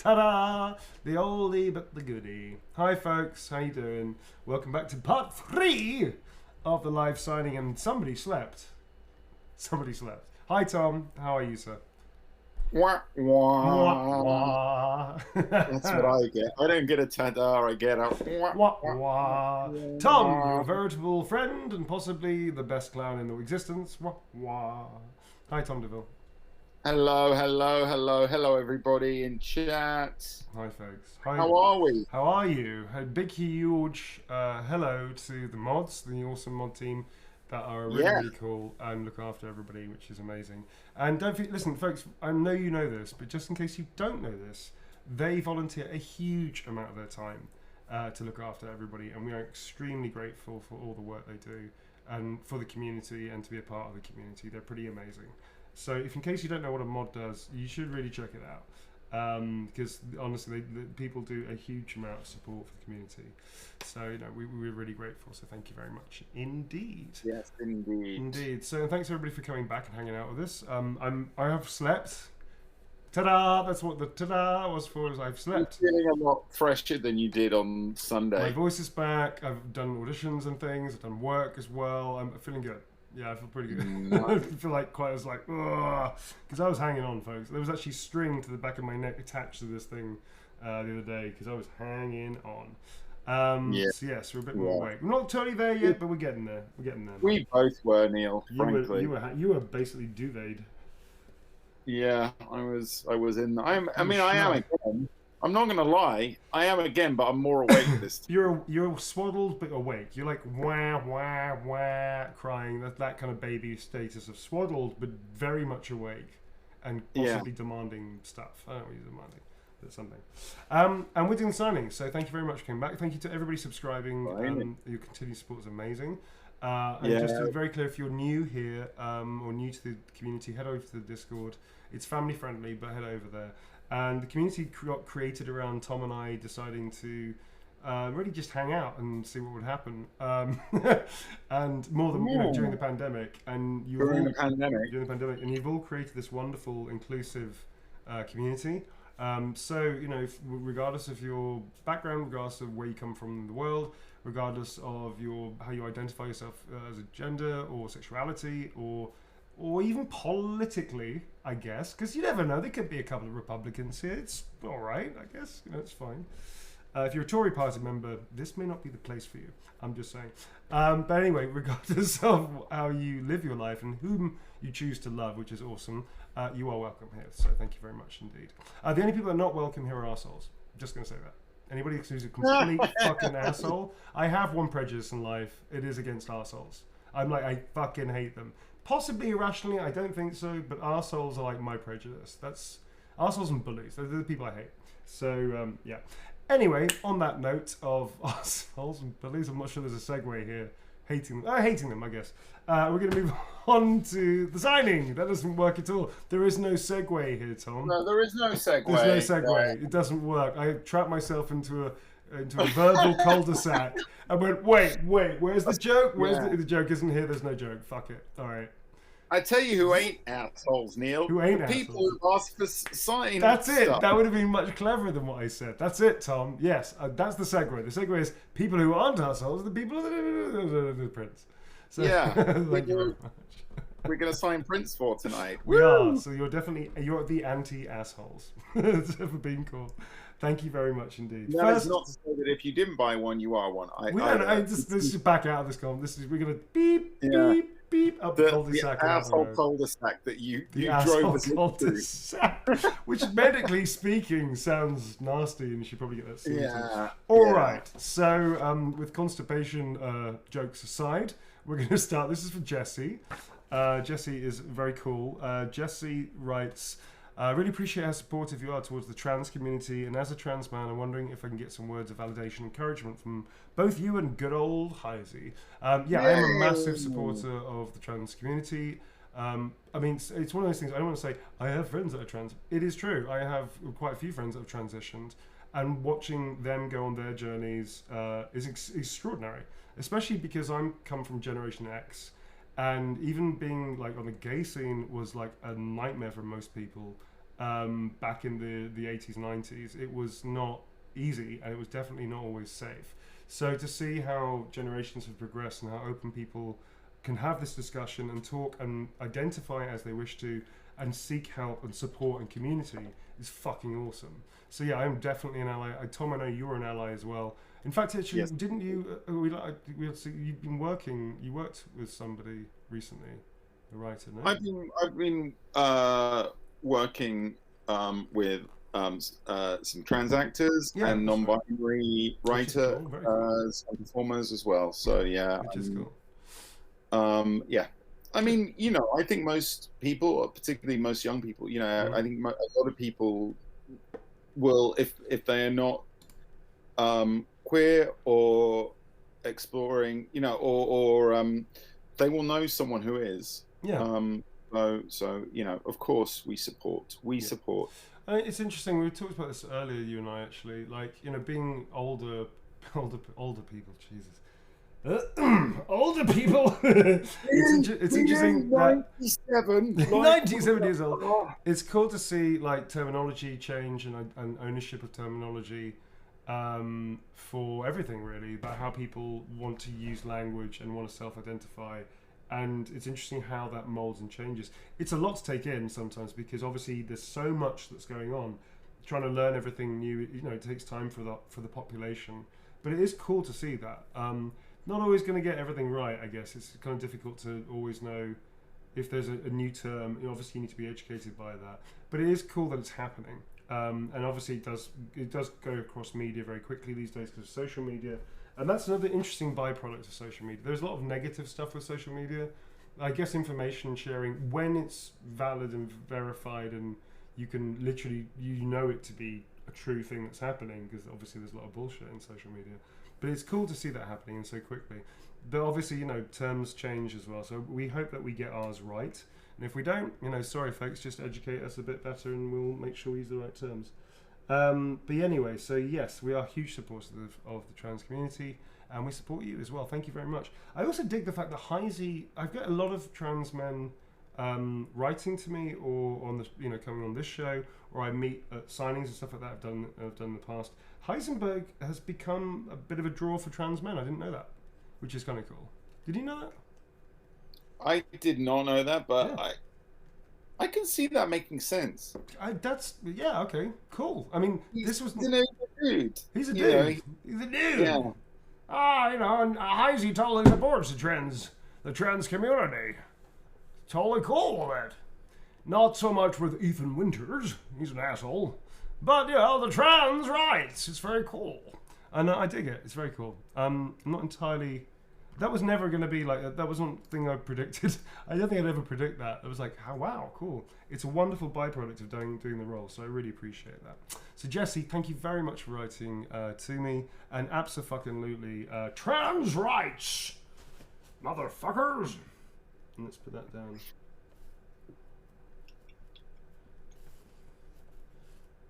Ta-da! The oldie but the goodie. Hi folks, how you doing? Welcome back to part 3 of the live signing, and somebody slept. Somebody slept. Hi Tom, how are you, sir? Wah, Wah, wah. wah. That's what I get. I don't get a ta-da, I get a wah, Wah, wah, wah. Tom, your veritable friend and possibly the best clown in the existence. Wah, wah. Hi Tom DeVille. Hello, hello, hello, hello, everybody in chat. Hi folks. Hi. How are we? How are you? A big, huge hello to the mods, the awesome mod team that are really, really cool and look after everybody, which is amazing. And don't forget, listen, folks, I know you know this, but just in case you don't know this, they volunteer a huge amount of their time to look after everybody, and we are extremely grateful for all the work they do and for the community and to be a part of the community. They're pretty amazing. So if in case you don't know what a mod does, you should really check it out. Because honestly, people do a huge amount of support for the community. So we're really grateful. So thank you very much indeed. Yes, indeed. Indeed. So thanks everybody for coming back and hanging out with us. I have slept. Ta-da! That's what the ta-da was for. Is I've slept. You're feeling a lot fresher than you did on Sunday. My voice is back. I've done auditions and things. I've done work as well. I'm feeling good. Yeah, I feel pretty good. I feel like quite as like, because I was hanging on, folks. There was actually string to the back of my neck attached to this thing the other day because I was hanging on. So yes, we're a bit more awake. We're not totally there yet, but we're getting there. We're getting there. We both were, Neil. Frankly, you were basically duvet. Yeah, I was in. I am again. I'm not gonna lie, I am again, but I'm more awake this time. You're swaddled but awake. You're like wah wah wah crying. That kind of baby status of swaddled but very much awake and possibly demanding stuff. I don't know what you're demanding, but something. And we're doing signings, so thank you very much for coming back. Thank you to everybody subscribing. Your continued support is amazing. And just to be very clear, if you're new here or new to the community, head over to the Discord. It's family friendly, but head over there. And the community got created around Tom and I deciding to really just hang out and see what would happen. And more than during the pandemic. And During the pandemic, and you've all created this wonderful, inclusive community. So regardless of your background, regardless of where you come from in the world, regardless of how you identify yourself as a gender or sexuality or even politically, I guess, because you never know. There could be a couple of Republicans here. It's all right, I guess. It's fine. If you're a Tory party member, this may not be the place for you. I'm just saying. But anyway, regardless of how you live your life and whom you choose to love, which is awesome, you are welcome here. So thank you very much indeed. The only people that are not welcome here are assholes. I'm just going to say that. Anybody who's a complete fucking asshole, I have one prejudice in life. It is against assholes. I fucking hate them. Possibly irrationally, I don't think so, but arseholes are like my prejudice. That's arseholes and bullies. They're the people I hate. So, yeah. Anyway, on that note of arseholes and bullies, I'm not sure there's a segue here. Hating them, I guess. We're going to move on to the signing. That doesn't work at all. There is no segue here, Tom. No, there is no segue. There's no segue. It doesn't work. I trapped myself into a verbal cul-de-sac. I went, wait, where's the joke? The joke isn't here, there's no joke. Fuck it. All right. I tell you who ain't assholes, Neil. Who ain't people assholes? who ask for sign. That's it. Stuff. That would have been much cleverer than what I said. That's it, Tom. Yes, that's the segue. The segue is people who aren't assholes, the people the Prince. So, yeah. Thank you very much. We're going to sign Prince for tonight. We are. So you're the anti-assholes for being cool. Thank you very much indeed. No, it's not to say that if you didn't buy one, you are one. Let's just back out of this comment. We're going to beep up the cul-de-sac. The asshole cul-de-sac that you drove us into. Which medically speaking sounds nasty, and you should probably get that sorted. Yeah. All right. So with constipation jokes aside, we're going to start. This is for Jesse. Jesse is very cool. Jesse writes, I really appreciate how supportive you are towards the trans community, and as a trans man, I'm wondering if I can get some words of validation and encouragement from both you and good old Heisey. I am a massive supporter of the trans community. I mean, it's one of those things, I don't want to say, I have friends that are trans. It is true. I have quite a few friends that have transitioned, and watching them go on their journeys is extraordinary, especially because I'm come from Generation X. And even being like on the gay scene was like a nightmare for most people. back in the 80s, 90s. It was not easy, and it was definitely not always safe. So to see how generations have progressed and how open people can have this discussion and talk and identify as they wish to and seek help and support and community is fucking awesome. So yeah, I'm definitely an ally. Tom, I know you're an ally as well. In fact, actually, Yes. didn't you? You worked with somebody recently, a writer. No? I've been working with some trans actors and non-binary writer, cool. some performers as well. So yeah, which is cool. Yeah. I mean, you know, I think most people, particularly most young people, you know, I think a lot of people will, if they are not queer or exploring, you know, or they will know someone who is. Yeah. So you know, of course, we support. Support. It's interesting. We talked about this earlier, you and I actually. Like, you know, being older people. Jesus. Older people. it's interesting. 97 years old. It's cool to see like terminology change and ownership of terminology for everything, really, about how people want to use language and want to self-identify. And it's interesting how that molds and changes. It's a lot to take in sometimes because obviously there's so much that's going on. Trying to learn everything new, you know, it takes time for the population. But it is cool to see that. Not always going to get everything right, I guess. It's kind of difficult to always know if there's a new term. You know, obviously, you need to be educated by that. But it is cool that it's happening. And obviously, it does go across media very quickly these days because of social media. And that's another interesting byproduct of social media. There's a lot of negative stuff with social media. I guess information sharing, when it's valid and verified and you can literally, you know it to be a true thing that's happening, because obviously there's a lot of bullshit in social media. But it's cool to see that happening and so quickly. But obviously, you know, terms change as well. So we hope that we get ours right. And if we don't, you know, sorry folks, just educate us a bit better and we'll make sure we use the right terms. But anyway, so yes, we are huge supporters of the trans community, and we support you as well. Thank you very much. I also dig the fact that Heisey, I've got a lot of trans men writing to me, or on the, you know, coming on this show, or I meet at signings and stuff like that I've done in the past. Heisenberg has become a bit of a draw for trans men. I didn't know that, which is kind of cool. Did you know that? I did not know that, but yeah. I can see that making sense. Yeah, okay, cool. I mean, he's a dude. He's a dude. Know, he's a dude. Yeah. You know, and Heisey totally supports the trans community. Totally cool with it. Not so much with Ethan Winters. He's an asshole. But, you know, the trans rights. It's very cool. And I dig it. It's very cool. I'm not entirely... That was never going to be like... That wasn't a thing I predicted. I don't think I'd ever predict that. I was like, oh, wow, cool. It's a wonderful byproduct of doing the role, so I really appreciate that. So, Jesse, thank you very much for writing to me. And abso-fucking-lutely, trans rights, motherfuckers. And let's put that down.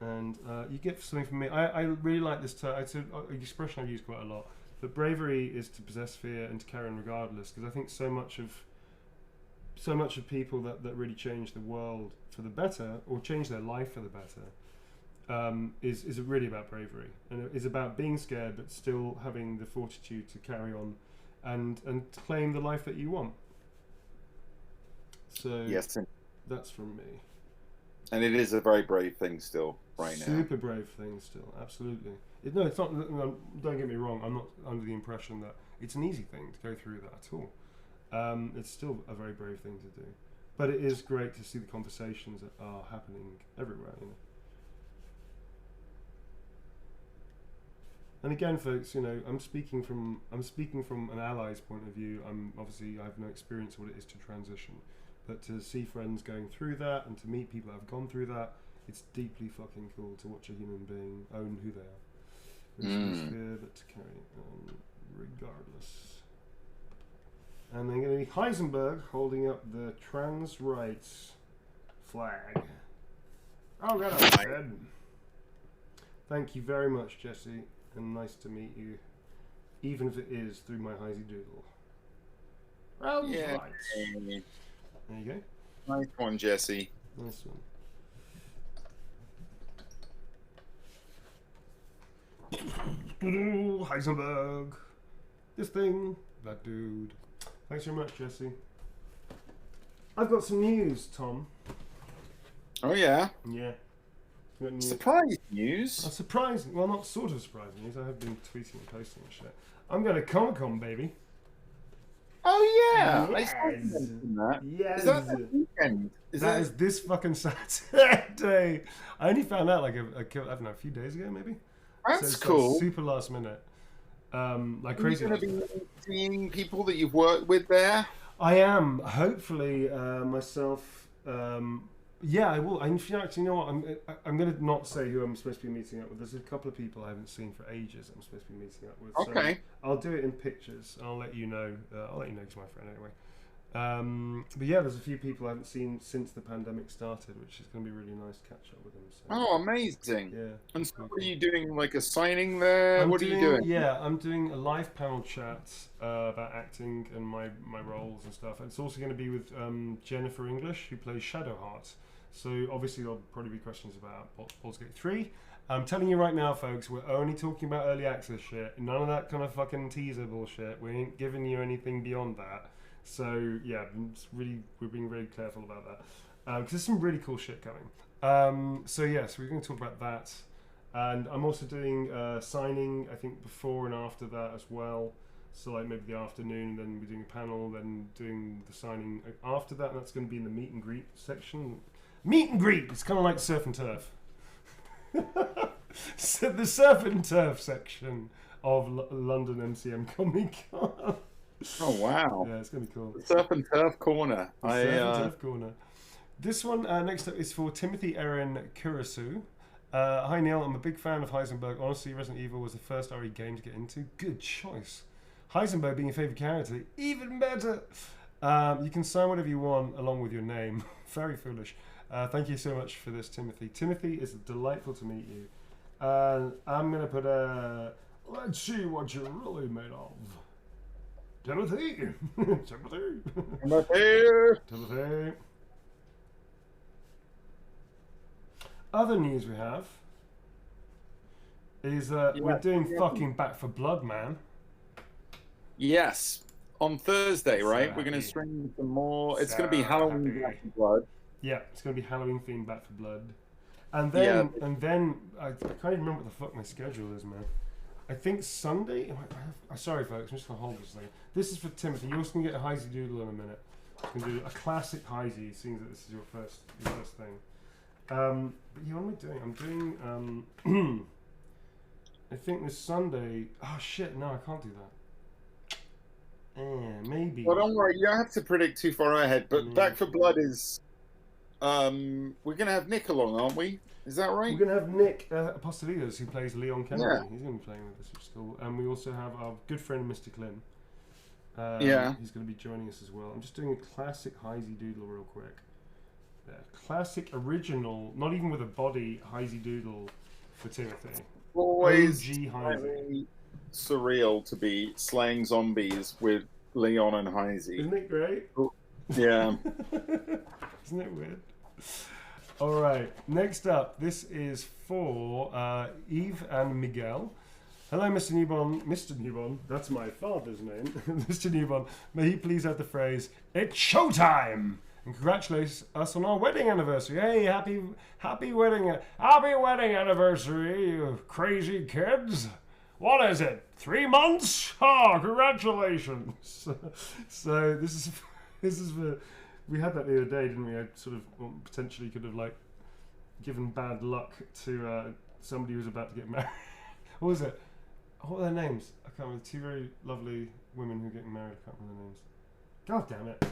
And you get something from me. I really like this term. It's an expression I've used quite a lot. But bravery is to possess fear and to carry on regardless. Because I think so much of people that really change the world for the better, or change their life for the better, is really about bravery. And it's about being scared but still having the fortitude to carry on and claim the life that you want. So yes, that's from me. And it is a very brave thing still, right now. Super brave thing still, absolutely. No, it's not. No, don't get me wrong. I'm not under the impression that it's an easy thing to go through that at all. It's still a very brave thing to do, but it is great to see the conversations that are happening everywhere. You know. And again, folks, you know, I'm speaking from an ally's point of view. I have no experience of what it is to transition. But to see friends going through that and to meet people that have gone through that, it's deeply fucking cool to watch a human being own who they are. Fear, but to carry on regardless. And then going to be Heisenberg holding up the trans rights flag. Oh, God, I'm dead. Thank you very much, Jesse, and nice to meet you, even if it is through my Heisey Doodle. Trans rights. There you go. Nice one, Jesse. Nice one. Heisenberg. This thing. That dude. Thanks very much, Jesse. I've got some news, Tom. Oh, yeah? Yeah. Surprise news? A surprising, well, not sort of surprising news. I have been tweeting and posting and shit. I'm going to Comic-Con, baby. Oh, yeah. Yes. I saw that. Yes. Is that this weekend? That is this fucking Saturday. I only found out like I don't know, a few days ago, maybe. That's so cool. Like super last minute. Like crazy. Are you going to be seeing people that you've worked with there? I am. Hopefully, myself. Yeah, I will. Actually, you know what? I'm going to not say who I'm supposed to be meeting up with. There's a couple of people I haven't seen for ages. I'm supposed to be meeting up with. Okay. So I'll do it in pictures. I'll let you know. I'll let you know because my friend anyway. But yeah, there's a few people I haven't seen since the pandemic started, which is going to be really nice to catch up with them. So. Oh, amazing! Yeah. And so, are you doing like a signing there? What are you doing? Yeah, I'm doing a live panel chat about acting and my roles and stuff. And it's also going to be with Jennifer English, who plays Shadowheart. So obviously there'll probably be questions about Baldur's Gate 3. I'm telling you right now, folks, we're only talking about early access shit. None of that kind of fucking teaser bullshit. We ain't giving you anything beyond that. So yeah, we're being really careful about that because there's some really cool shit coming. So yes, we're going to talk about that, and I'm also doing signing. I think before and after that as well. So like maybe the afternoon, then we're doing a panel, then doing the signing after that. And that's going to be in the meet and greet section. Meet and greet. It's kind of like surf and turf. So the surf and turf section of London MCM Comic Con. Oh wow! Yeah, it's gonna be cool. The Surf and Turf Corner. Surf and Turf Corner. This one next up is for Timothy Aaron Kurisu. Hi Neil, I'm a big fan of Heisenberg. Honestly, Resident Evil was the first RE game to get into. Good choice. Heisenberg being your favorite character, even better. You can sign whatever you want along with your name. Very foolish. Thank you so much for this, Timothy. Timothy, it's delightful to meet you. I'm gonna put a. Let's see what you're really made of. Timothy! Timothy! Timothy! Other news we have is we're doing fucking Back for Blood, man. Yes. On Thursday, So right? happy. We're going to stream some more. It's So going to be Halloween happy. Back for Blood. Yeah, it's going to be Halloween themed Back for Blood. And then, I can't even remember what the fuck my schedule is, man. I think Sunday. Sorry, folks. I'm just gonna hold this thing. This is for Timothy. You're also gonna get a Heisey Doodle in a minute. I'm gonna do a classic Heisey, seeing that this is your first thing. But yeah, what am I doing? I'm doing. I think this Sunday. Oh shit! No, I can't do that. Maybe. Well, don't worry. You don't have to predict too far ahead. But Back for Blood is. We're gonna have Nick along, aren't we? Is that right? We're going to have Nick Apostolides, who plays Leon Kennedy. Yeah. He's going to be playing with us, which is cool. And we also have our good friend, Mr. Klim. Yeah. He's going to be joining us as well. I'm just doing a classic Heisey Doodle real quick. Yeah, classic, original, not even with a body, Heisey Doodle for Timothy. Always OG Heisey. very surreal to be slaying zombies with Leon and Heisey. Isn't it great? Yeah. Isn't it weird? All right, next up, this is for Eve and Miguel. Hello, Mr. Newbon. Mr. Newbon, that's my father's name. Mr. Newbon, may he please have the phrase, "It's showtime!" And congratulate us on our wedding anniversary. Hey, happy wedding anniversary, you crazy kids. What is it, 3 months? Oh, congratulations. So this is for... We had that the other day, didn't we? I sort of potentially could have like given bad luck to somebody who was about to get married. What was it? What were their names? I can't remember. 2 very lovely women who were getting married. I can't remember their names. God damn it.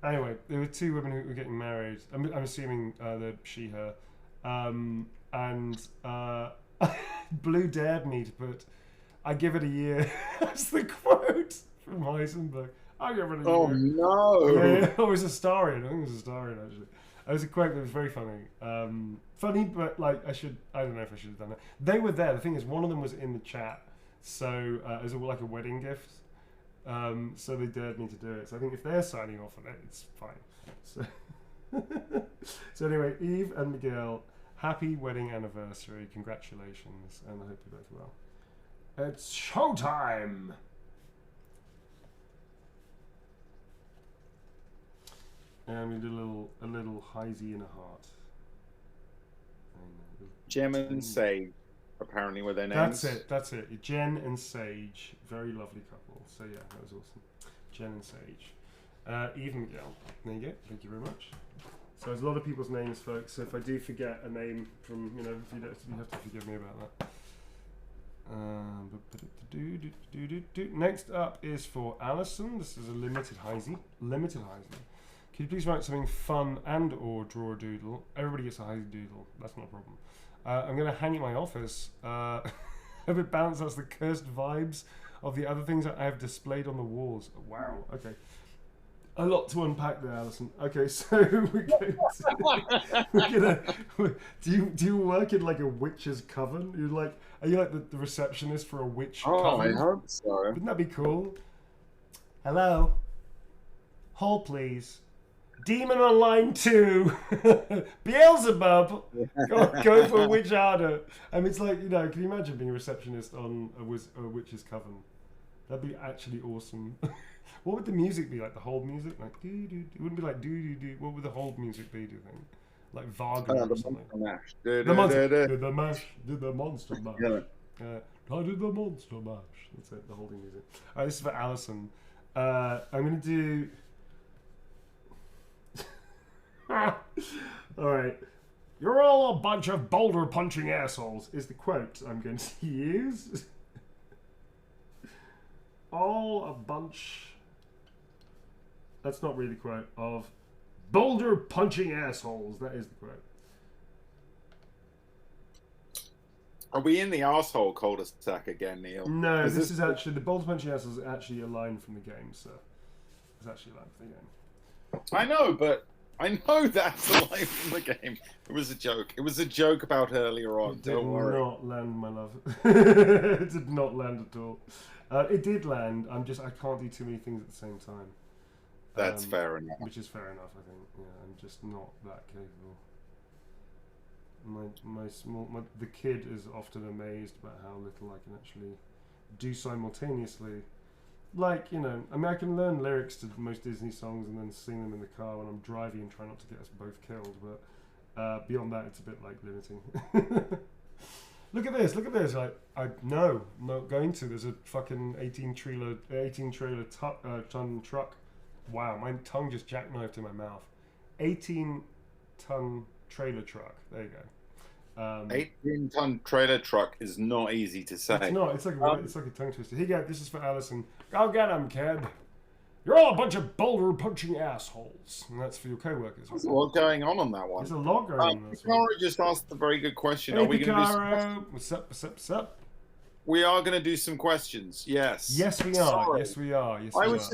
Anyway, there were 2 women who were getting married. I'm assuming they're she, her. And Blue dared me to put, "I give it a year." That's the quote from Heisenberg. I give it a year. Oh no! Yeah, it was a Astarion. I think it was Astarion actually. It was a quote that was very funny. Funny, but like I don't know if I should have done that. They were there. The thing is, one of them was in the chat, so as like a wedding gift. So they dared me to do it. So I think if they're signing off on it, it's fine. So anyway, Eve and Miguel, happy wedding anniversary! Congratulations, and I hope you're both well. It's showtime. And we did a little Heisey and a heart. Gem and Sage, apparently, were their names. That's it. Jen and Sage, very lovely couple. So yeah, that was awesome. Jen and Sage. Eve and Miguel. There you go. Thank you very much. So there's a lot of people's names, folks. So if I do forget a name from, you have to forgive me about that. Next up is for Alison. This is a limited Heisey. Could you please write something fun and or draw a doodle? Everybody gets a Heisey doodle. That's not a problem. I'm going to hang it in my office. Hope it balances the cursed vibes of the other things that I have displayed on the walls. Wow. Okay. A lot to unpack there, Alison. Okay, so we're gonna. Do you work in like a witch's coven? Are you like the receptionist for a witch coven? I hope so. Wouldn't that be cool? Hello. Hold please. Demon on line 2. Beelzebub. Go for a witch harder. I mean, it's like, can you imagine being a receptionist on a witch's coven? That'd be actually awesome. What would the music be like? The hold music? Like, do-do-do. It wouldn't be like do-do-do. What would the hold music be, do you think? Like Wagner or something? The monster mash. Did the monster mash. Yeah. I did the monster mash. That's it, the holding music. Alright, this is for Alison. I'm going to do... Alright. You're all a bunch of boulder punching assholes, is the quote I'm going to use. All a bunch... That's not really the quote. Of boulder punching assholes. That is the quote. Are we in the asshole cul-de-sac again, Neil? No, this is actually... The boulder punching assholes is actually a line from the game, sir. It's actually a line from the game. I know, but... I know that's a line from the game. It was a joke. It was a joke about earlier on. Don't worry. It did not land, my love. It did not land at all. It did land. I can't do too many things at the same time. That's fair enough. Which is fair enough, I think. Yeah, I'm just not that capable. The kid is often amazed about how little I can actually do simultaneously. Like, I mean, I can learn lyrics to most Disney songs and then sing them in the car when I'm driving and try not to get us both killed, but beyond that, it's a bit like limiting. Look at this. No, not going to. There's a fucking 18 trailer ton truck. Wow, my tongue just jackknifed in my mouth. 18-ton trailer truck. There you go. 18-ton trailer truck is not easy to say. It's not. It's like a tongue twister. Here you go. This is for Alison. Go get him, kid. You're all a bunch of boulder punching assholes. And that's for your co-workers. There's a lot going on that one. There's a lot going on. Picaro just asked a very good question. Hey, are we going to do some... What's up? We are going to do some questions. Yes. Yes, we are. Sorry. Yes, we are. I was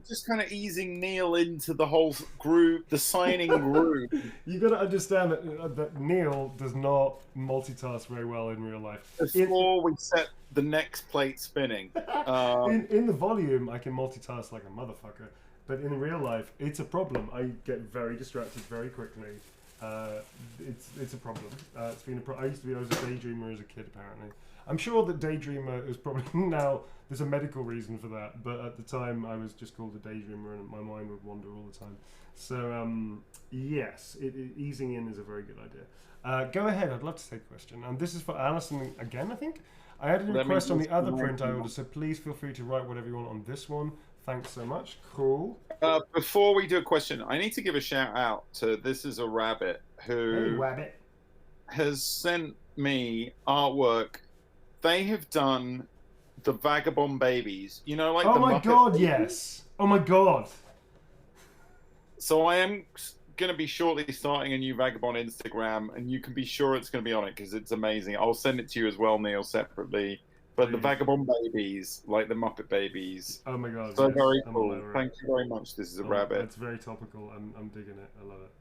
just kind of easing Neil into the whole group, the signing group. You got to understand that Neil does not multitask very well in real life. Before we set the next plate spinning. In the volume, I can multitask like a motherfucker, but in real life, it's a problem. I get very distracted very quickly. It's a problem. It's been I was a daydreamer as a kid, apparently. I'm sure that daydreamer is probably now there's a medical reason for that, but at the time I was just called a daydreamer and my mind would wander all the time. So yes, easing in is a very good idea. Go ahead, I'd love to take a question. And this is for Alison again, I think. I added a request on the other print I ordered, so please feel free to write whatever you want on this one. Thanks so much. Cool. Before we do a question, I need to give a shout out to This Is a Rabbit, who has sent me artwork. They have done the Vagabond Babies. Like oh the my Muppet god, babies. yes. Oh my god. So I am going to be shortly starting a new Vagabond Instagram, and you can be sure it's going to be on it because it's amazing. I'll send it to you as well, Neil, separately. But the Vagabond Babies, like the Muppet Babies. Oh my god. So yes, very cool. Thank you very much. This is a rabbit. It's very topical. I'm digging it. I love it.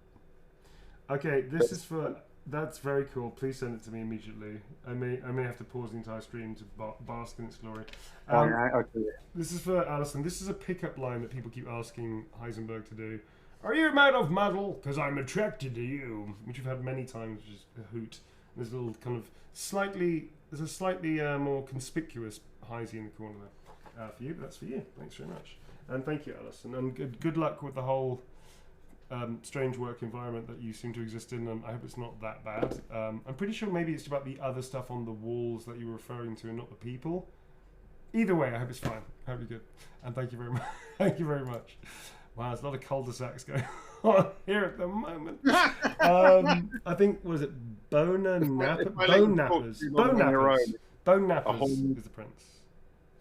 Okay, this is for... That's very cool. Please send it to me immediately. I may have to pause the entire stream to bask in its glory. Okay. This is for Alison. This is a pickup line that people keep asking Heisenberg to do. Are you made of metal? Because I'm attracted to you. Which we've had many times, which is a hoot. There's a little kind of there's a slightly more conspicuous Heisey in the corner there for you. But that's for you. Thanks very much, and thank you, Alison. And good luck with the whole strange work environment that you seem to exist in. And I hope it's not that bad. I'm pretty sure maybe it's about the other stuff on the walls that you were referring to, and not the people. Either way, I hope it's fine. I hope you're good. And thank you very much. Thank you very much. Wow, there's a lot of cul-de-sacs going on here at the moment. I think, what is it? Bone Nappers. Bone Nappers is the prince.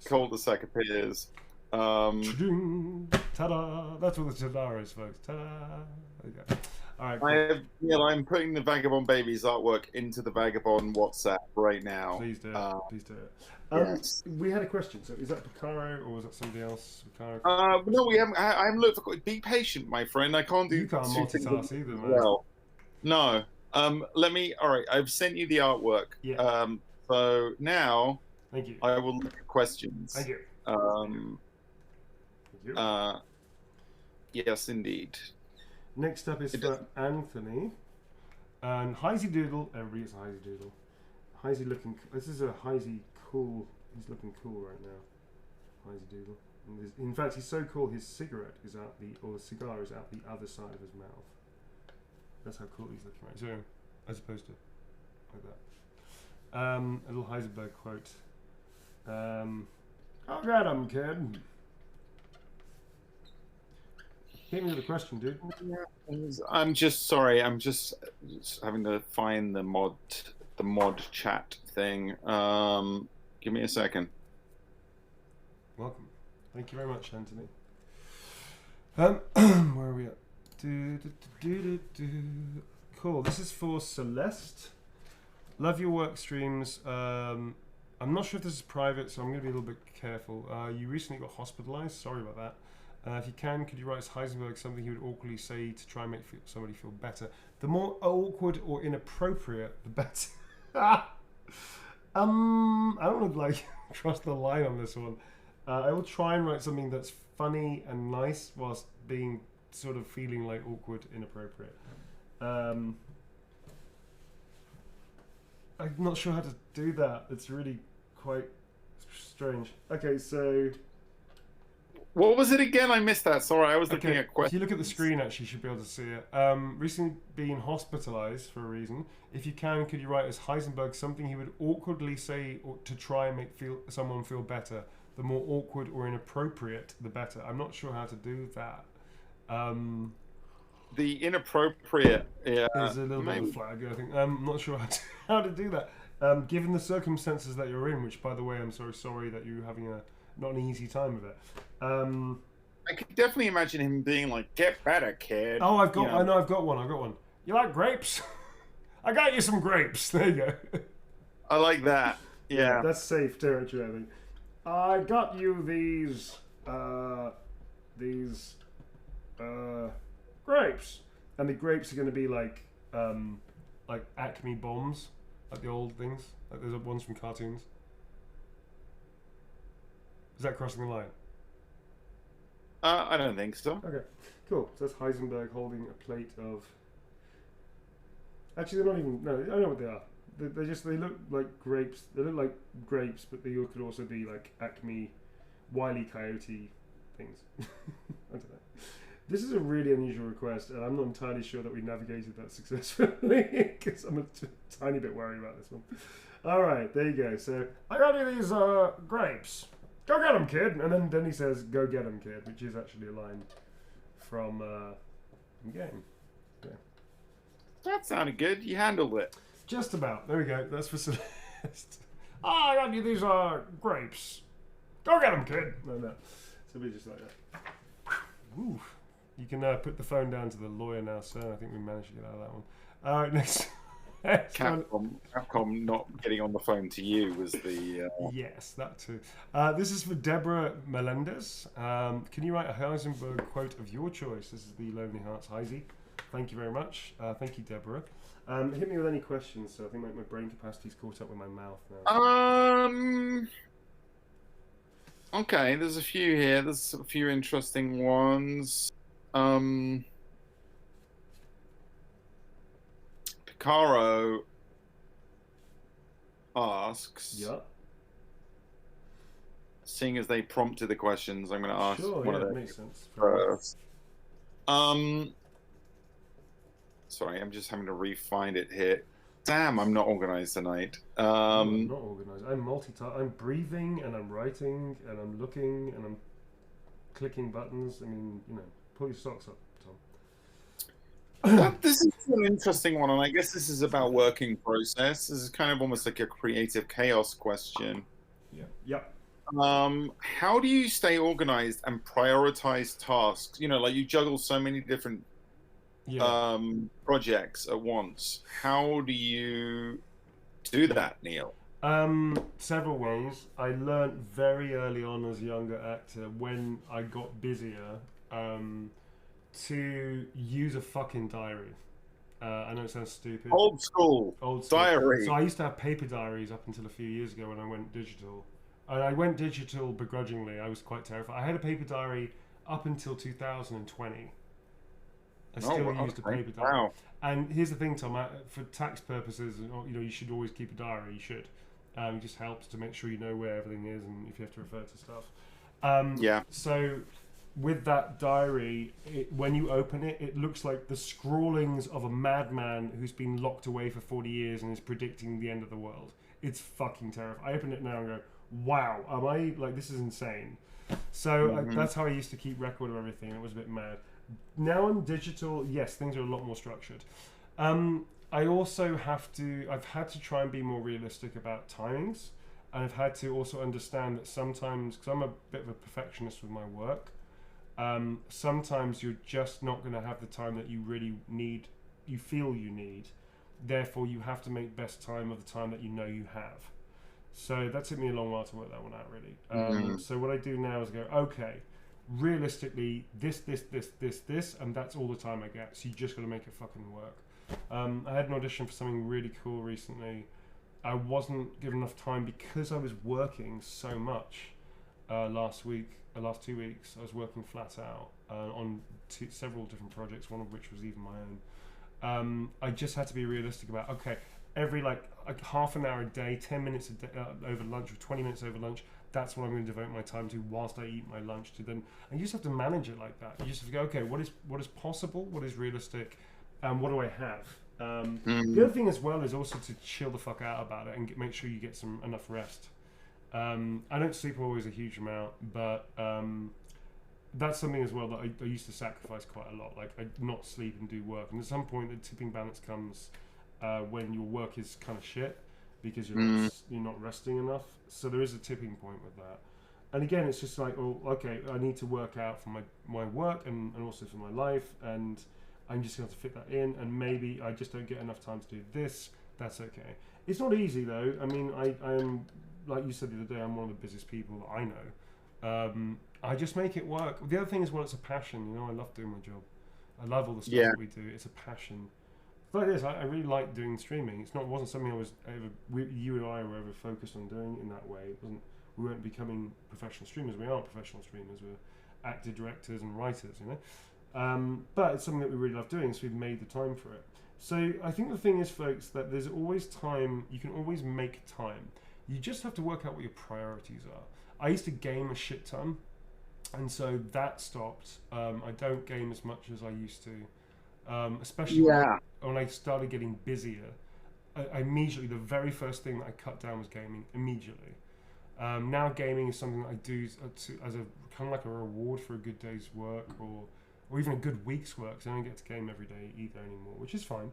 Cul-de-sac appears. Ta-da! That's what the ta-da is, folks. Ta-da! There you go. All right. Cool. I'm putting the Vagabond Babies artwork into the Vagabond WhatsApp right now. Please do it. Please do it. Yes. We had a question. So, is that Picaro or was that somebody else? No, we haven't. I haven't looked for. Be patient, my friend. I can't do. You can't multitask either, man. Well, no. Let me. All right. I've sent you the artwork. Yeah. So now. Thank you. I will look at questions. Thank you. Thank you. Yes, indeed. Next up is for Anthony. And Heisey Doodle. Everybody is Heisey Doodle. Heisey looking. This is a Heisey cool. He's looking cool right now. Heisey Doodle. And in fact, he's so cool. His cigarette is out the cigar is out the other side of his mouth. That's how cool he's looking right. So, as opposed to like that. A little Heisenberg quote. I'll get him, kid. Hit me with a question, dude. I'm just sorry. I'm just having to find the mod chat thing. Give me a second. Welcome. Thank you very much, Anthony. Where are we at? Cool. This is for Celeste. Love your work streams. I'm not sure if this is private, so I'm going to be a little bit careful. You recently got hospitalized. Sorry about that. If you can, could you write as Heisenberg something he would awkwardly say to try and make somebody feel better? The more awkward or inappropriate, the better. I don't want to cross the line on this one. I will try and write something that's funny and nice whilst being sort of feeling like awkward, inappropriate. I'm not sure how to do that. It's really quite strange. Okay, so... What was it again? I missed that. Sorry, I was looking at questions. If you look at the screen, actually, you should be able to see it. Recently being hospitalized for a reason. If you can, could you write as Heisenberg something he would awkwardly say to try and make someone feel better? The more awkward or inappropriate, the better. I'm not sure how to do that. The inappropriate is a little bit of a flag, I think. I'm not sure how to do that. Given the circumstances that you're in, which, by the way, I'm so sorry that you're having not an easy time of it. I could definitely imagine him being like, "Get better, kid." Oh, I've got one. You like grapes? I got you some grapes. There you go. I like that. Yeah. That's safe territory, I think. I got you these grapes, and the grapes are going to be like Acme bombs, like the old things, like those ones from cartoons. Is that crossing the line? I don't think so. Okay, cool. So that's Heisenberg holding a plate of. Actually, they're not even. No, I know what they are. They look like grapes. They look like grapes, but they could also be like Acme, Wile E. Coyote things. I don't know. This is a really unusual request, and I'm not entirely sure that we navigated that successfully because I'm a tiny bit worried about this one. All right, there you go. So I got you these grapes. Go get them, kid. And then he says, "Go get them, kid," which is actually a line from the game. Yeah. That sounded good. You handled it. Just about. There we go. That's for Celeste. I got you these grapes. Go get them, kid. No. So we just like that. Woo. You can put the phone down to the lawyer now, sir. I think we managed to get out of that one. All right, next. Capcom not getting on the phone to you was the... Yes, that too. This is for Deborah Melendez. Can you write a Heisenberg quote of your choice? This is the Lonely Hearts Heisey. Thank you very much. Thank you, Deborah. Hit me with any questions. So I think my brain capacity's caught up with my mouth now. Okay, there's a few here. There's a few interesting ones. Picaro tasks. Yeah. Seeing as they prompted the questions, I'm going to ask Sure, one yeah, of it them makes sense. first. Sorry, I'm just having to re-find it here. Damn, I'm not organized tonight. I'm not organized. I'm I'm breathing and I'm writing and I'm looking and I'm clicking buttons. I mean, you know, pull your socks up, Tom. This is an interesting one, and I guess this is about working process. This is kind of almost like a creative chaos question. Yeah. Yep. How do you stay organized and prioritize tasks? You know, like you juggle so many different projects at once. How do you do that, Neil? Several ways. I learned very early on as a younger actor when I got busier to use a fucking diary. I know it sounds stupid. Old school diary. So I used to have paper diaries up until a few years ago when I went digital. I went digital begrudgingly. I was quite terrified. I had a paper diary up until 2020. I still used a paper diary. Wow. And here's the thing, Tom. For tax purposes, you know, you should always keep a diary. You should. It just helps to make sure you know where everything is and if you have to refer to stuff. Yeah. So with that diary, when you open it, it looks like the scrawlings of a madman who's been locked away for 40 years and is predicting the end of the world. It's fucking terrifying. I open it now and go, wow, am I, like, this is insane. So that's how I used to keep record of everything. It was a bit mad. Now in digital, yes, things are a lot more structured. I also I've had to try and be more realistic about timings. And I've had to also understand that sometimes, because I'm a bit of a perfectionist with my work, sometimes you're just not going to have the time that you really need, you feel you need. Therefore, you have to make best time of the time that you know you have. So that took me a long while to work that one out, really. So what I do now is go, okay, realistically, this, and that's all the time I get. So you just got to make it fucking work. I had an audition for something really cool recently. I wasn't given enough time because I was working so much last 2 weeks. I was working flat out on several different projects, one of which was even my own. I just had to be realistic about, okay, every like half an hour a day, 10 minutes a day, over lunch, or 20 minutes over lunch, that's what I'm going to devote my time to whilst I eat my lunch to. Then, and you just have to manage it like that. You just have to go, okay, what is possible, what is realistic, and what do I have? The other thing as well is also to chill the fuck out about it and make sure you get enough rest. I don't sleep always a huge amount, but that's something as well that I used to sacrifice quite a lot. Like I not sleep and do work, and at some point the tipping balance comes when your work is kind of shit because you're not resting enough. So there is a tipping point with that. And again, it's just like, oh, okay, I need to work out for my work and also for my life, and I'm just going to fit that in, and maybe I just don't get enough time to do this. That's okay. It's not easy though. I mean, I'm like you said the other day, I'm one of the busiest people that I know. I just make it work. The other thing is, well, it's a passion. You know, I love doing my job. I love all the stuff that we do. It's a passion. Like this, I really like doing streaming. Wasn't something I was you and I were ever focused on doing in that way. We weren't becoming professional streamers. We aren't professional streamers. We're actor, directors, and writers. You know. But it's something that we really love doing, so we've made the time for it. So I think the thing is, folks, that there's always time. You can always make time. You just have to work out what your priorities are. I used to game a shit ton, and so that stopped. I don't game as much as I used to, especially when I started getting busier. I immediately, the very first thing that I cut down was gaming immediately. Now gaming is something that I do as a kind of like a reward for a good day's work, or even a good week's work, because I don't get to game every day either anymore, which is fine.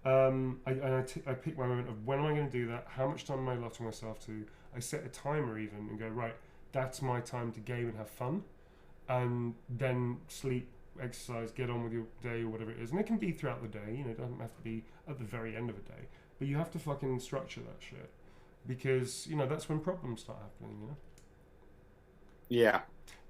I pick my moment of when am I going to do that, how much time am I allotting myself to. I set a timer even and go, right, that's my time to game and have fun, and then sleep, exercise, get on with your day or whatever it is. And it can be throughout the day, you know, it doesn't have to be at the very end of a day, but you have to fucking structure that shit, because, you know, that's when problems start happening, you know? Yeah.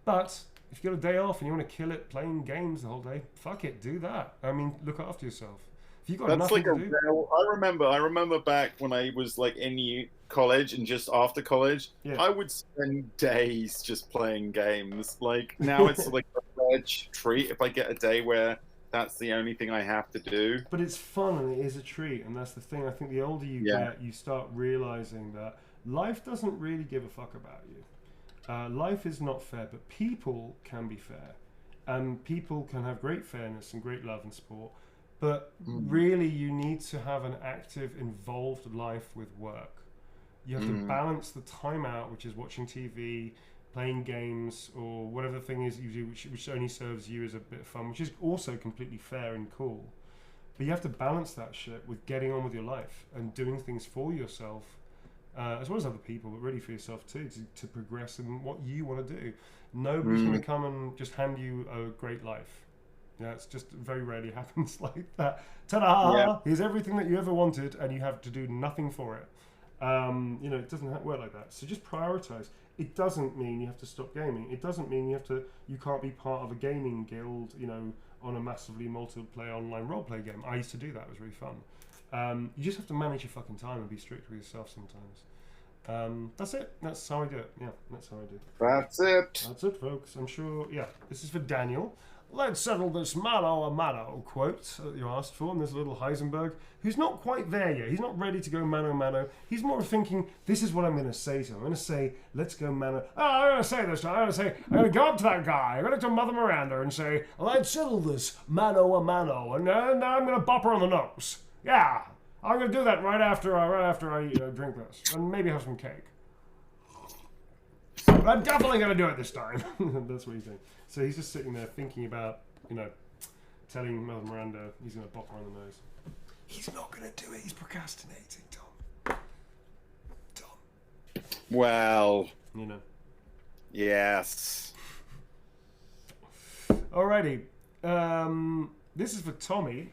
But if you got a day off and you want to kill it playing games the whole day, fuck it, do that. I mean, look after yourself. If you got nothing to do. I remember back when I was like in college and just after college, I would spend days just playing games. Like now it's like a treat if I get a day where that's the only thing I have to do. But it's fun and it is a treat, and that's the thing. I think the older you get, you start realizing that life doesn't really give a fuck about you. Life is not fair, but people can be fair, and people can have great fairness and great love and sport. But really, you need to have an active, involved life with work. You have to balance the time out, which is watching TV, playing games, or whatever the thing is you do, which only serves you as a bit of fun, which is also completely fair and cool. But you have to balance that shit with getting on with your life and doing things for yourself, as well as other people, but really for yourself too, to progress in what you want to do. Nobody's going to come and just hand you a great life. Yeah, it's just very rarely happens like that. Ta-da! Yeah. Here's everything that you ever wanted, and you have to do nothing for it. It doesn't work like that. So just prioritize. It doesn't mean you have to stop gaming. It doesn't mean you can't be part of a gaming guild, on a massively multiplayer online roleplay game. I used to do that. It was really fun. You just have to manage your fucking time and be strict with yourself sometimes. That's it. That's how I do it. Yeah, that's how I do it. That's it. That's it, folks. I'm sure, this is for Daniel. Let's settle this mano a mano quote that you asked for, and there's a little Heisenberg who's not quite there yet. He's not ready to go mano a mano. He's more thinking, this is what I'm going to say to him. I'm going to say, let's go mano. I'm going to say this. I'm going to go up to that guy. I'm going to go to Mother Miranda and say, let's settle this mano a mano. And now I'm going to bop her on the nose. Yeah, I'm going to do that right after I drink this. And maybe have some cake. But I'm definitely going to do it this time. That's what he's doing. So he's just sitting there thinking about, telling Mother Miranda he's going to bop her on the nose. He's not going to do it. He's procrastinating, Tom. Well. Yes. Alrighty. This is for Tommy.